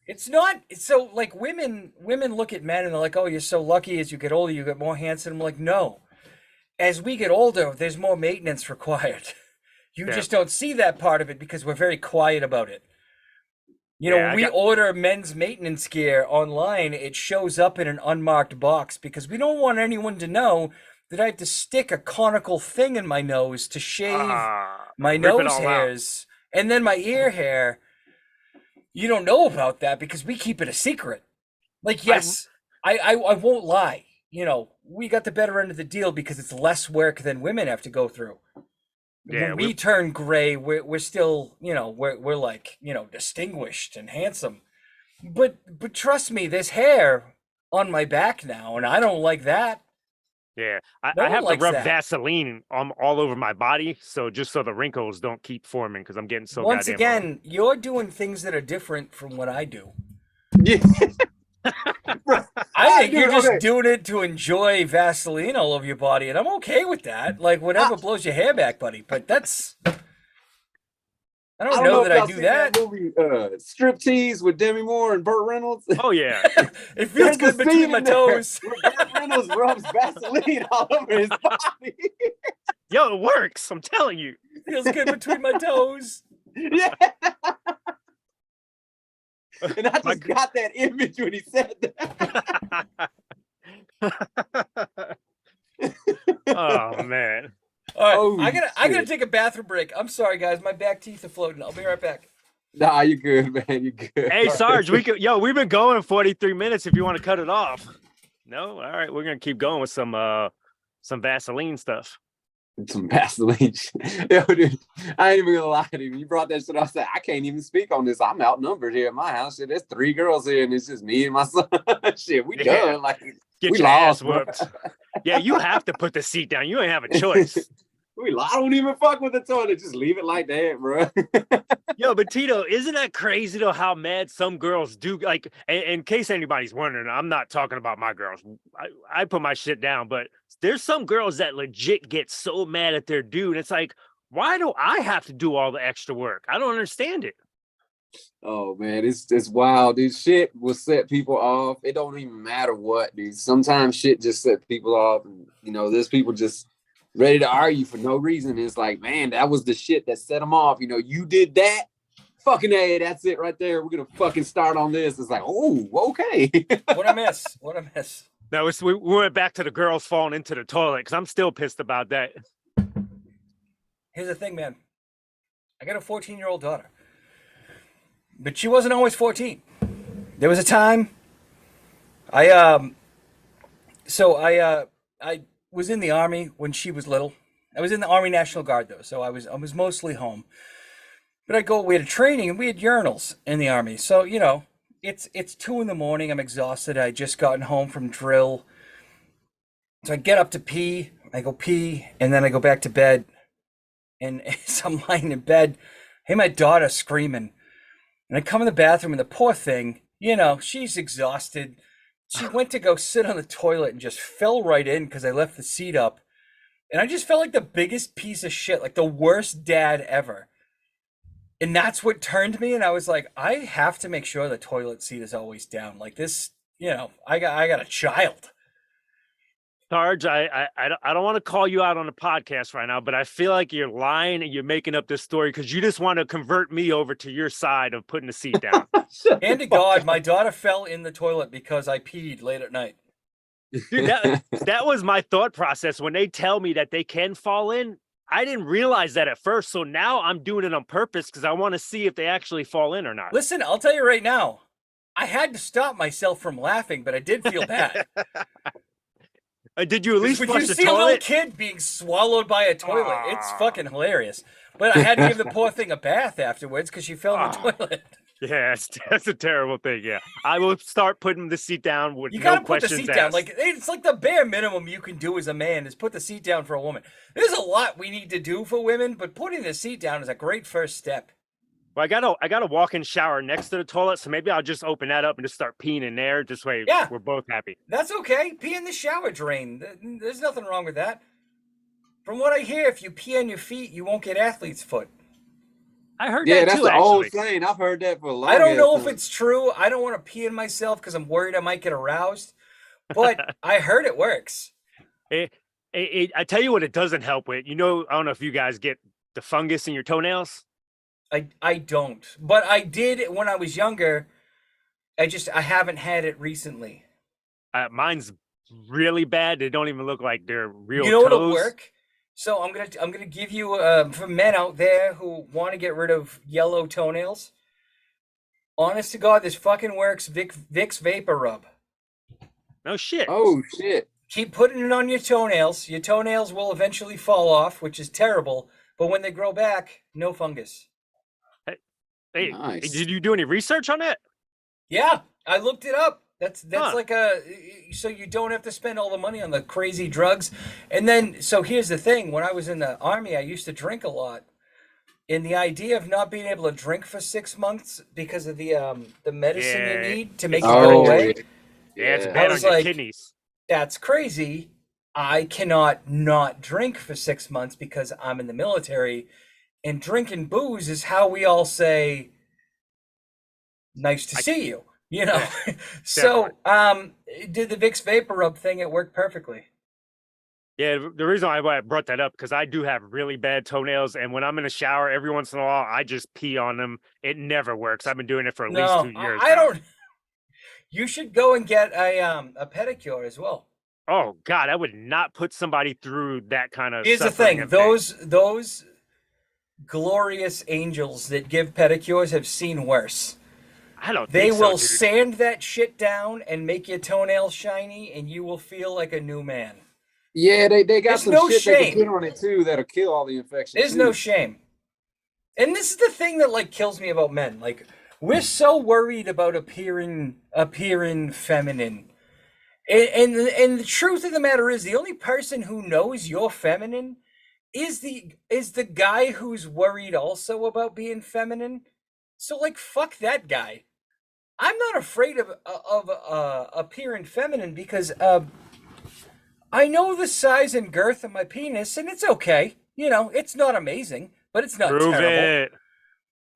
It's not so like women look at men and they're like, "Oh, you're so lucky as you get older, you get more handsome." I'm like, "No. As we get older, there's more maintenance required." You Yeah. just don't see that part of it because we're very quiet about it. You know, Yeah, when I we got- order men's maintenance gear online, it shows up in an unmarked box because we don't want anyone to know that I have to stick a conical thing in my nose to shave my rip it nose all out. hairs and then my ear hair. You don't know about that because we keep it a secret. Like, yes, I won't lie. You know, we got the better end of the deal because it's less work than women have to go through. Yeah, When we turn gray, we're still, you know, we're like, you know, distinguished and handsome. But trust me, there's hair on my back now, and I don't like that. yeah. No I one have to likes rub that. Vaseline all over my body, so just so the wrinkles don't keep forming because I'm getting so Once goddamn old. again, you're doing things that are different from what I do. Yeah. I think you're just okay. doing it to enjoy Vaseline all over your body, and I'm okay with that. Like whatever blows your hair back, buddy. But that's I don't know if that I y'all do seen that. movie Striptease with Demi Moore and Burt Reynolds. Oh yeah. It feels There's a good between scene my in there toes. where Burt Reynolds rubs Vaseline all over his body. Yo, it works. I'm telling you. Feels good between my toes. Yeah. And I just got that image when he said that. Oh man. All right, Oh, I gotta shit. take a bathroom break. I'm sorry, guys. My back teeth are floating. I'll be right back. Nah, you good, man. You good. Hey Sarge, we've been going 43 minutes if you want to cut it off. No? All right, we're gonna keep going with some Vaseline stuff. Some Vaseline. Yo, dude, I ain't even gonna lie to you. You brought that shit. I said, I can't even speak on this. I'm outnumbered here at my house. Shit, there's 3 girls here, and it's just me and my son. Shit, we Yeah. done. Like, Get we your ass lost, bro. whooped. Yeah, you have to put the seat down. You ain't have a choice. I don't even fuck with the toilet. Just leave it like that, bro. Yo, but Tito, isn't that crazy though how mad some girls do? Like, in case anybody's wondering, I'm not talking about my girls. I put my shit down, but there's some girls that legit get so mad at their dude. It's like, why do I have to do all the extra work? I don't understand it. Oh man, it's wild. Dude, shit will set people off. It don't even matter what, dude. Sometimes shit just set people off, and you know, there's people just ready to argue for no reason. It's like, man, that was the shit that set them off. You know, you did that. Fucking A, that's it right there. We're gonna fucking start on this. It's like, oh, okay. What I miss? What I miss? Now we went back to the girls falling into the toilet because I'm still pissed about that. Here's the thing, man. I got a 14-year-old daughter, but she wasn't always 14. There was a time. I was in the Army when she was little. I was in the Army National Guard though, so I was mostly home. But we had a training and we had urinals in the Army. So, you know, it's 2 a.m. I'm exhausted. I just gotten home from drill. So I get up to pee, I go pee, and then I go back to bed. And as I'm lying in bed, I hear my daughter screaming. And I come in the bathroom and the poor thing, you know, she's exhausted. She went to go sit on the toilet and just fell right in because I left the seat up. And I just felt like the biggest piece of shit, like the worst dad ever. And that's what turned me. And I was like, I have to make sure the toilet seat is always down. Like this, you know, I got a child. Sarge, I don't want to call you out on the podcast right now, but I feel like you're lying and you're making up this story because you just want to convert me over to your side of putting the seat down. And to God, my daughter fell in the toilet because I peed late at night. Dude, that was my thought process when they tell me that they can fall in. I didn't realize that at first, so now I'm doing it on purpose because I want to see if they actually fall in or not. Listen, I'll tell you right now, I had to stop myself from laughing, but I did feel bad. Did you at least When flush you the see a little toilet? kid being swallowed by a toilet, it's Aw. fucking hilarious. But I had to give the poor thing a bath afterwards because she fell in the Aw. toilet. Yeah, that's a terrible thing. Yeah, I will start putting the seat down with You no gotta put the questions seat down. asked. Like it's like the bare minimum you can do as a man is put the seat down for a woman. There's a lot we need to do for women, but putting the seat down is a great first step. Well, I got a walk-in shower next to the toilet, so maybe I'll just open that up and just start peeing in there. This way, Yeah. we're both happy. That's okay. Pee in the shower drain. There's nothing wrong with that. From what I hear, if you pee on your feet, you won't get athlete's foot. I heard Yeah, that that's too. the old Actually, saying. I've heard that for a long I don't know if time. it's true. I don't want to pee in myself because I'm worried I might get aroused. But I heard it works. I tell you what, it doesn't help with. I don't know if you guys get the fungus in your toenails. I don't. But I did when I was younger. I haven't had it recently. Mine's really bad. They don't even look like they're real. You know what'll toes. work? So I'm gonna give you for men out there who want to get rid of yellow toenails. Honest to God, this fucking works. Vicks Vapor Rub. No shit. Oh shit. Keep putting it on your toenails. Your toenails will eventually fall off, which is terrible. But when they grow back, no fungus. Hey, Nice. did you do any research on that? Yeah, I looked it up. That's Huh. like so you don't have to spend all the money on the crazy drugs. And then so here's the thing, when I was in the army, I used to drink a lot. And the idea of not being able to drink for 6 months because of the medicine Yeah. you need to make it Oh, go Oh, away, Yeah, it's Yeah. bad on was your like- kidneys. that's crazy. I cannot not drink for 6 months because I'm in the military. And drinking booze is how we all say, nice to see you. You know, so did the Vicks Vapor Rub thing? It worked perfectly. Yeah, the reason why I brought that up because I do have really bad toenails, and when I'm in the shower, every once in a while, I just pee on them. It never works. I've been doing it for at least 2 years. I now. don't. You should go and get a pedicure as well. Oh God, I would not put somebody through that kind of. Here's the suffering thing: and pain. those glorious angels that give pedicures have seen worse. I don't. They think so, will dude. sand that shit down and make your toenails shiny, and you will feel like a new man. Yeah, they got There's some no shit they shame. can put on it too that'll kill all the infections. There's too. no shame. And this is the thing that like kills me about men. Like we're so worried about appearing feminine. And the truth of the matter is the only person who knows you're feminine is the guy who's worried also about being feminine. So like fuck that guy. I'm not afraid of appearing feminine because I know the size and girth of my penis and it's okay. You know, it's not amazing, but it's not Prove terrible. it.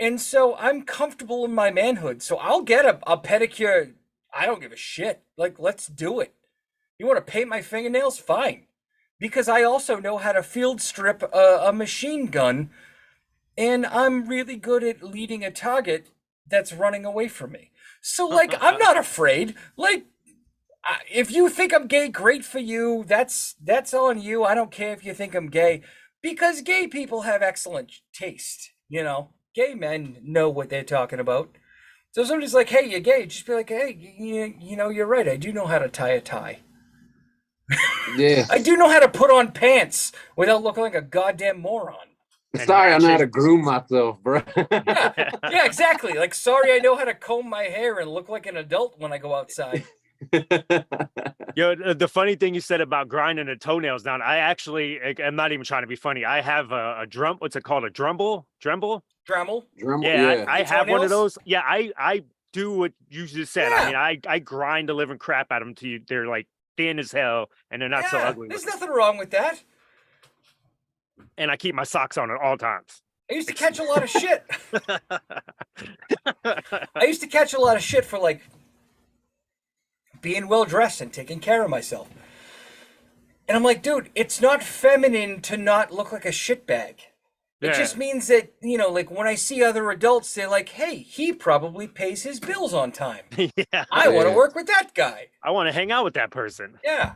And so I'm comfortable in my manhood. So I'll get a pedicure. I don't give a shit. Like, let's do it. You want to paint my fingernails? Fine. Because I also know how to field strip a machine gun. And I'm really good at leading a target that's running away from me. So, like, I'm not afraid. Like, if you think I'm gay, great for you. That's on you. I don't care if you think I'm gay. Because gay people have excellent taste, you know? Gay men know what they're talking about. So if somebody's like, hey, you're gay, just be like, hey, you know, you're right. I do know how to tie a tie. Yeah. I do know how to put on pants without looking like a goddamn moron. Sorry, I know how to groom myself, bro. Yeah, exactly. Like, sorry, I know how to comb my hair and look like an adult when I go outside. Yo, the funny thing you said about grinding the toenails down, I'm not even trying to be funny. I have a drum. What's it called? A dremel? Dremel? Yeah, I have one of toenails? those. Yeah, I do what you just said. Yeah. I mean, I grind the living crap out of them to you. They're like thin as hell, and they're not so Yeah, ugly. there's looking. nothing wrong with that. And I keep my socks on at all times. I used to catch a lot of shit. I used to catch a lot of shit for like being well dressed and taking care of myself. And I'm like, dude, it's not feminine to not look like a shitbag. It Yeah. just means that, like when I see other adults, they're like, hey, he probably pays his bills on time. Yeah. I want to Yeah. work with that guy. I want to hang out with that person. Yeah.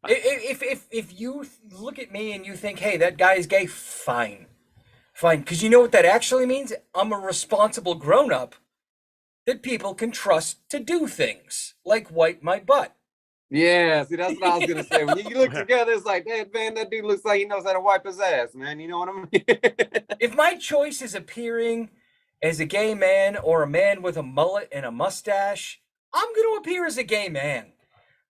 If you look at me and you think, hey, that guy is gay, fine. Fine. Because you know what that actually means? I'm a responsible grown up that people can trust to do things like wipe my butt. Yeah, see, that's what I was gonna say. When you look together, it's like, hey, man, that dude looks like he knows how to wipe his ass, man. You know what I mean? If my choice is appearing as a gay man or a man with a mullet and a mustache, I'm going to appear as a gay man.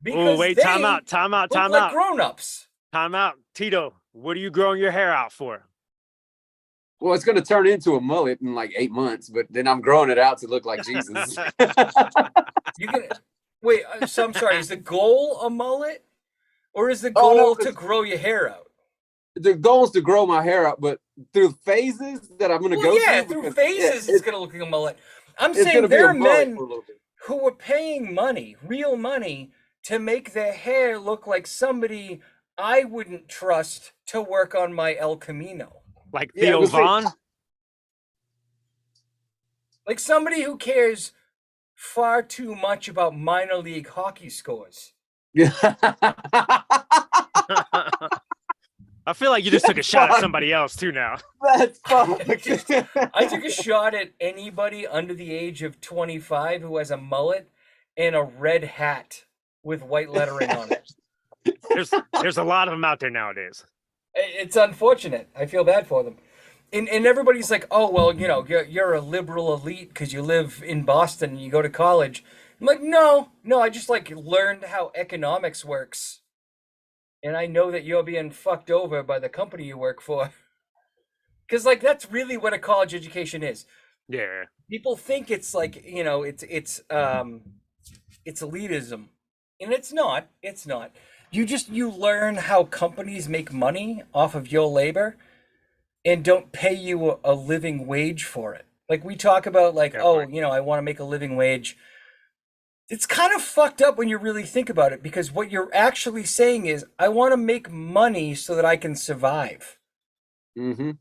Oh, wait, they time out. look like grown-ups. Time out. Tito, what are you growing your hair out for? Well, it's gonna turn into a mullet in like 8 months, but then I'm growing it out to look like Jesus. You can wait. So I'm sorry. Is the goal a mullet, or is the Oh, goal no, to grow your hair out? The goal is to grow my hair out, but through phases that I'm gonna Well, go yeah, through. through because, phases, it's going to look like a mullet. I'm it's saying gonna be there a are mullet men for a little bit. who are paying money, real money, to make their hair look like somebody I wouldn't trust to work on my El Camino. Like Yeah, Theo but see- Vaughn? Like somebody who cares far too much about minor league hockey scores. I feel like you just took a shot at somebody else too now. That's fucked. I took a shot at anybody under the age of 25 who has a mullet and a red hat with white lettering on it. There's a lot of them out there nowadays. It's unfortunate. I feel bad for them. And everybody's like, oh, well, you're a liberal elite because you live in Boston and you go to college. I'm like, no, I just learned how economics works. And I know that you're being fucked over by the company you work for. Because that's really what a college education is. Yeah. People think it's it's elitism. And it's not. It's not. You learn how companies make money off of your labor and don't pay you a living wage for it. Like we talk about I want to make a living wage. It's kind of fucked up when you really think about it, because what you're actually saying is, I want to make money so that I can survive. Mm-hmm.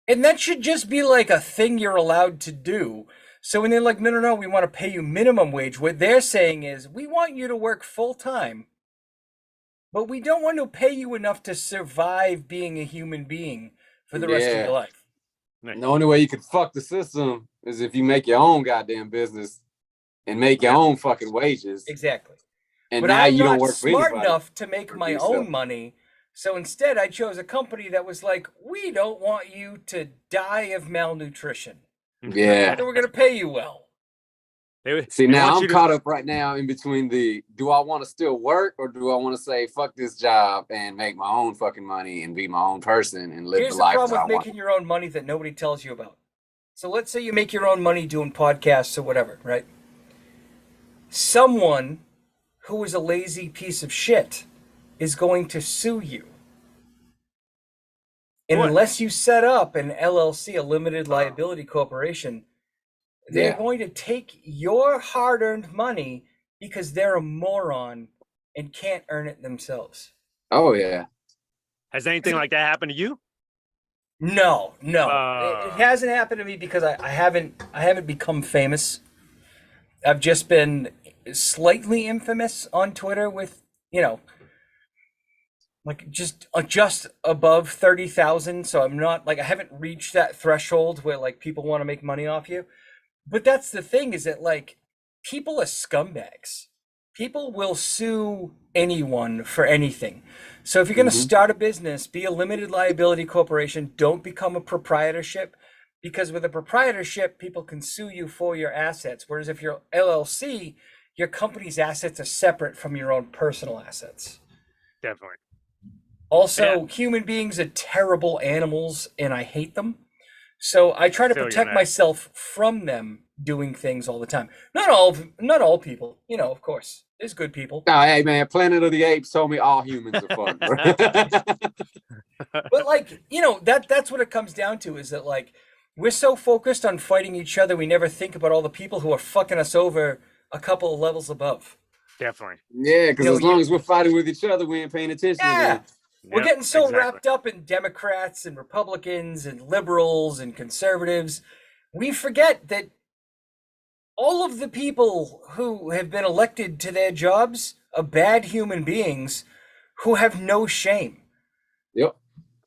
And that should just be like a thing you're allowed to do. So when they're like, no, we want to pay you minimum wage, what they're saying is, we want you to work full time, but we don't want to pay you enough to survive being a human being for the rest of your life. The only way you can fuck the system is if you make your own goddamn business and make your own fucking wages. Exactly. And But now I'm you don't not work for smart anybody. enough to make my own money. So instead, I chose a company that was like, we don't want you to die of malnutrition. Yeah. So we're going to pay you well. See, now I'm caught up right now in between do I want to still work, or do I want to say, fuck this job and make my own fucking money and be my own person and live Here's the the life problem that I with want? making your own money that nobody tells you about. So let's say you make your own money doing podcasts or whatever, right? Someone who is a lazy piece of shit is going to sue you. And unless you set up an LLC, a limited liability corporation, they're going to take your hard-earned money because they're a moron and can't earn it themselves. Oh, yeah. Has anything like that happened to you? No. It hasn't happened to me because I haven't become famous. I've just been slightly infamous on Twitter with, just above 30,000. So I'm not I haven't reached that threshold where people want to make money off you. But that's the thing, is that people are scumbags. People will sue anyone for anything. So if you're going to start a business, be a limited liability corporation. Don't become a proprietorship, because with a proprietorship, people can sue you for your assets. Whereas if you're LLC, your company's assets are separate from your own personal assets. Definitely. Also, human beings are terrible animals, and I hate them. So I try to protect myself from them doing things all the time. Not all people, of course. There's good people. No, hey man, Planet of the Apes told me all humans are fun. But that's what it comes down to, is that we're so focused on fighting each other, we never think about all the people who are fucking us over a couple of levels above. Definitely. Yeah, because as long as we're fighting with each other, we ain't paying attention. Yeah. We're Yep, getting so exactly. wrapped up in Democrats and Republicans and liberals and conservatives, we forget that all of the people who have been elected to their jobs are bad human beings who have no shame. Yep.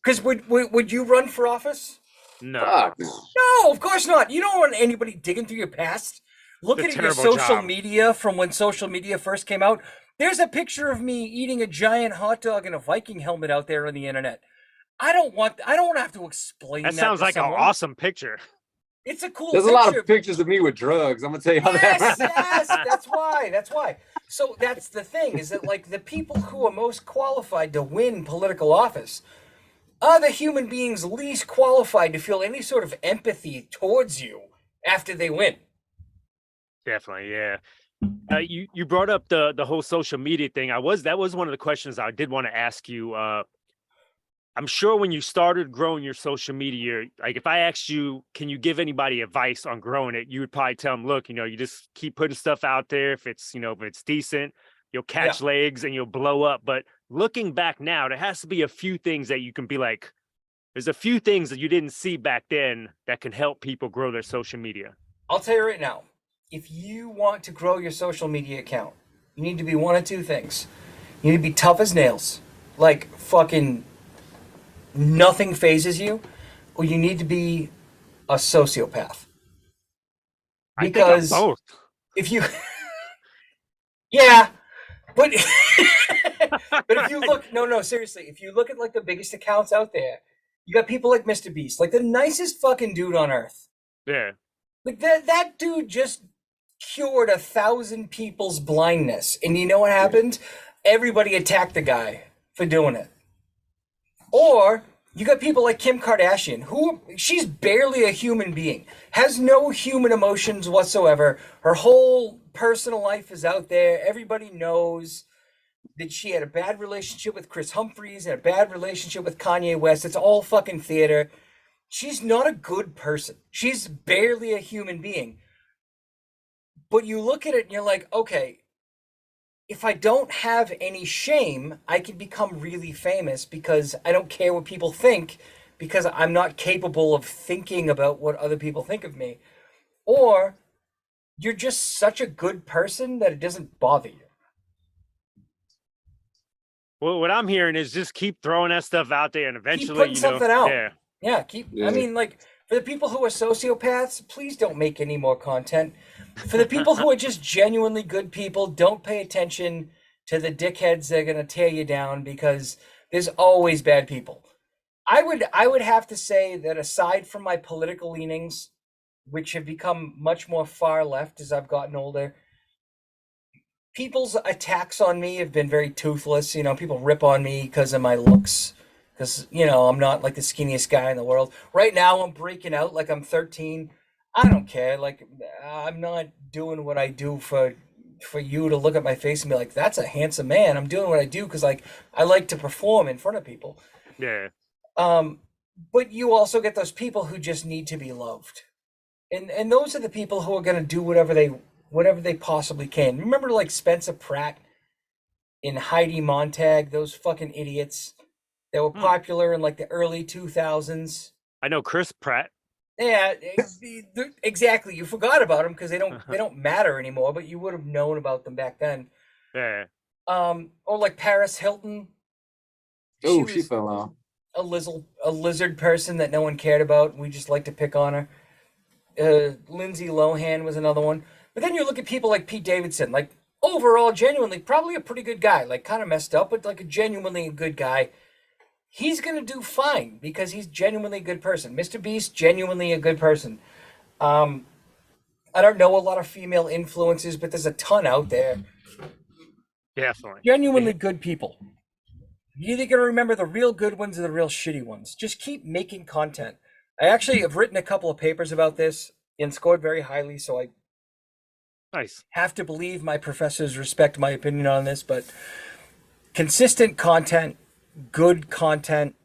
Because would you run for office? No, Fuck no. No, of course not. You don't want anybody digging through your past. Looking It's a at your terrible social job. media from when social media first came out. There's a picture of me eating a giant hot dog in a Viking helmet out there on the internet. I don't want to have to explain that that sounds to like an someone. awesome picture. It's a cool There's a picture. lot of pictures of me with drugs. I'm gonna tell you how Yes, that. yes, that's why. That's why. So that's the thing, is that like the people who are most qualified to win political office are the human beings least qualified to feel any sort of empathy towards you after they win. Definitely, yeah. You brought up the whole social media thing. That was one of the questions I did want to ask you. I'm sure when you started growing your social media, like if I asked you, can you give anybody advice on growing it, you would probably tell them, look, you just keep putting stuff out there. If it's decent, you'll catch legs and you'll blow up. But looking back now, there has to be a few things that you can be like, there's a few things that you didn't see back then that can help people grow their social media. I'll tell you right now, if you want to grow your social media account, you need to be one of two things. You need to be tough as nails, like fucking nothing phases you, or you need to be a sociopath. Because I think I'm both. if you yeah, but but if you look, no, seriously, if you look at like the biggest accounts out there, you got people like Mr. Beast, like the nicest fucking dude on earth. Yeah. Like that dude just cured 1,000 people's blindness, and you know what happened? Everybody attacked the guy for doing it. Or you got people like Kim Kardashian, who she's barely a human being, has no human emotions whatsoever. Her whole personal life is out there. Everybody knows that she had a bad relationship with Chris Humphries and a bad relationship with Kanye West. It's all fucking theater. She's not a good person. She's barely a human being. But you look at it and you're like, okay, if I don't have any shame, I can become really famous because I don't care what people think, because I'm not capable of thinking about what other people think of me. Or you're just such a good person that it doesn't bother you. Well, what I'm hearing is just keep throwing that stuff out there, and eventually, putting something out. Yeah. Yeah, I mean, like, for the people who are sociopaths, please don't make any more content. For the people who are just genuinely good people, don't pay attention to the dickheads that are going to tear you down, because there's always bad people. I would have to say that aside from my political leanings, which have become much more far left as I've gotten older, people's attacks on me have been very toothless. People rip on me because of my looks, because, I'm not like the skinniest guy in the world. Right now, I'm breaking out like I'm 13. I don't care. Like, I'm not doing what I do for you to look at my face and be like, that's a handsome man. I'm doing what I do because, like, I like to perform in front of people. Yeah. But you also get those people who just need to be loved. And those are the people who are going to do whatever they possibly can. Remember, like, Spencer Pratt and Heidi Montag, those fucking idiots that were popular in like the early 2000s. I know Chris Pratt. Yeah, exactly. You forgot about them because they don't matter anymore, but you would have known about them back then. Yeah. Or like Paris Hilton. Oh, she fell off. A lizard person that no one cared about. We just like to pick on her. Lindsay Lohan was another one. But then you look at people like Pete Davidson, like overall, genuinely, probably a pretty good guy, like kind of messed up, but like a genuinely good guy. He's going to do fine because he's genuinely a good person. Mr. Beast, genuinely a good person. I don't know a lot of female influences, but there's a ton out there. Definitely. Genuinely good people. You're either going to remember the real good ones or the real shitty ones. Just keep making content. I actually have written a couple of papers about this and scored very highly, so I have to believe my professors respect my opinion on this, but consistent content, good content,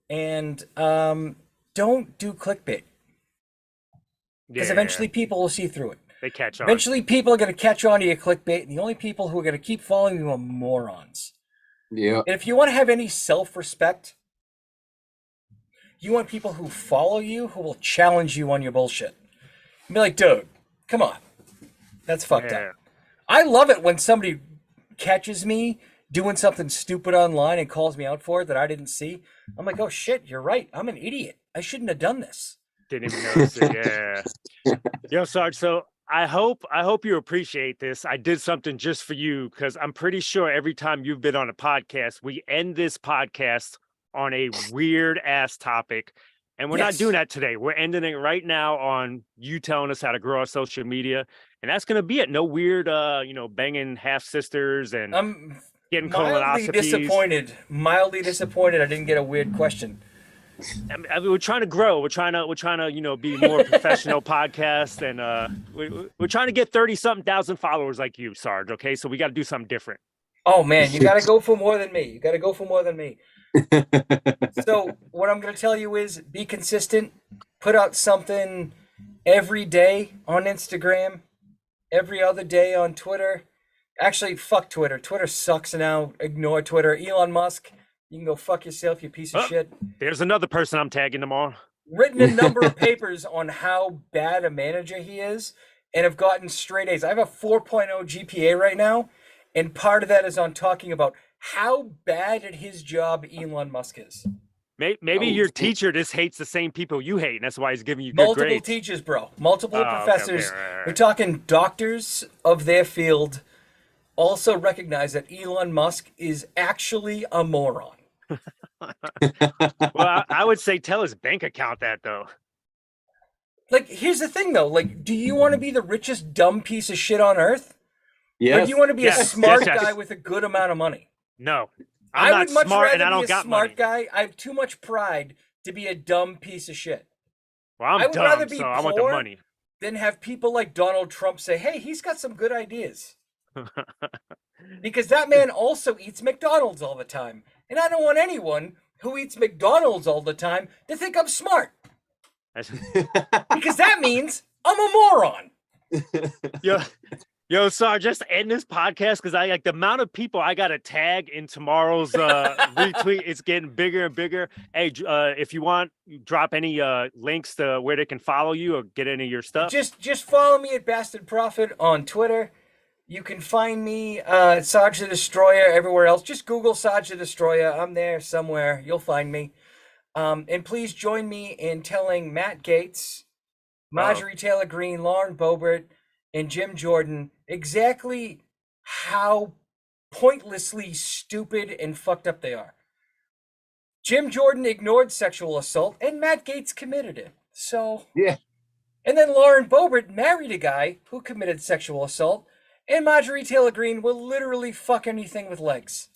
and don't do clickbait. Because eventually people will see through it. They catch on. Eventually people are going to catch on to your clickbait, and the only people who are going to keep following you are morons. Yeah. And if you want to have any self-respect, you want people who follow you, who will challenge you on your bullshit. Be like, dude, come on. That's fucked Yeah. up. I love it when somebody catches me doing something stupid online and calls me out for it that I didn't see. I'm like, oh shit, you're right. I'm an idiot. I shouldn't have done this. Didn't even notice it. Yeah. Yo, Sarge. So I hope you appreciate this. I did something just for you because I'm pretty sure every time you've been on a podcast, we end this podcast on a weird ass topic. And we're not Yes. doing that today. We're ending it right now on you telling us how to grow our social media. And that's gonna be it. No weird banging half sisters and I'm getting mildly colonoscopies. mildly disappointed I didn't get a weird question. I mean, we're trying to grow. We're trying to be more professional podcast, and we're trying to get 30-something thousand followers like you, Sarge. Okay, so we got to do something different. Oh man, you gotta go for more than me. So what I'm gonna tell you is be consistent, put out something every day on Instagram, every other day on Twitter. Actually, fuck Twitter. Twitter sucks now. Ignore Twitter. Elon Musk, you can go fuck yourself, you piece of shit. There's another person I'm tagging tomorrow. Written a number of papers on how bad a manager he is and have gotten straight A's. I have a 4.0 GPA right now, and part of that is on talking about how bad at his job Elon Musk is. Maybe Oh, your shit. teacher just hates the same people you hate, and that's why he's giving you good Multiple grades. teachers, bro. Multiple Oh, okay, professors. right. We're talking doctors of their field also recognize that Elon Musk is actually a moron. Well, I would say tell his bank account that though. Like, here's the thing, though. Like, do you want to be the richest dumb piece of shit on earth? Or Yes. do you want to be a Yes, smart yes. guy with a good amount of money? No, I I'm not would much smart, rather and I be don't a got smart money. guy. I have too much pride to be a dumb piece of shit. Well, I I'm would rather dumb, be so I want the poor. money. Then have people like Donald Trump say, hey, he's got some good ideas. Because that man also eats McDonald's all the time. And I don't want anyone who eats McDonald's all the time to think I'm smart. Because that means I'm a moron. Yo, Sarge, just end this podcast because I like the amount of people I got to tag in tomorrow's retweet. It's getting bigger and bigger. Hey, if you want, drop any links to where they can follow you or get any of your stuff. Just follow me at Bastard Prophet on Twitter. You can find me Sarge the Destroyer everywhere else. Just Google Sarge the Destroyer. I'm there somewhere. You'll find me. And please join me in telling Matt Gates, Marjorie Taylor Greene, Lauren Boebert, and Jim Jordan exactly how pointlessly stupid and fucked up they are. Jim Jordan ignored sexual assault, and Matt Gates committed it. So Yeah. And then Lauren Boebert married a guy who committed sexual assault, and Marjorie Taylor Greene will literally fuck anything with legs.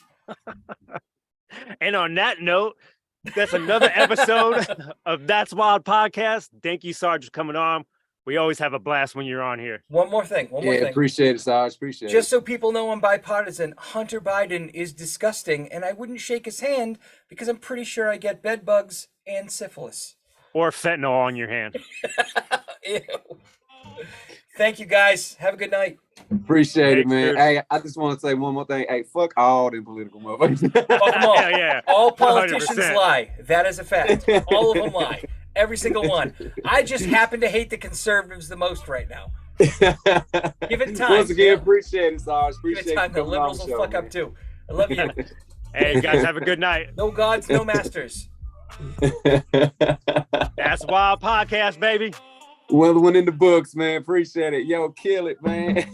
And on that note, that's another episode of That's Wild Podcast. Thank you, Sarge, for coming on. We always have a blast when you're on here. One more thing. Yeah, appreciate it, Sarge. Appreciate Just it. so people know I'm bipartisan, Hunter Biden is disgusting, and I wouldn't shake his hand because I'm pretty sure I get bed bugs and syphilis. Or fentanyl on your hand. Ew. Thank you, guys. Have a good night. Appreciate it, Thanks, man. dude. Hey, I just want to say one more thing. Hey, fuck all them political motherfuckers. Fuck 'em all. Yeah. All politicians 100%. lie. That is a fact. All of them lie. Every single one. I just happen to hate the conservatives the most right now. Give it time. Once again, yeah. appreciate it, Sarge. Give Appreciate it time. you The coming on liberals the will show, fuck up man. too. I love you. Hey, guys, have a good night. No gods, no masters. That's Wild Podcast, baby. Well, one in the books, man. Appreciate it. Yo, kill it, man.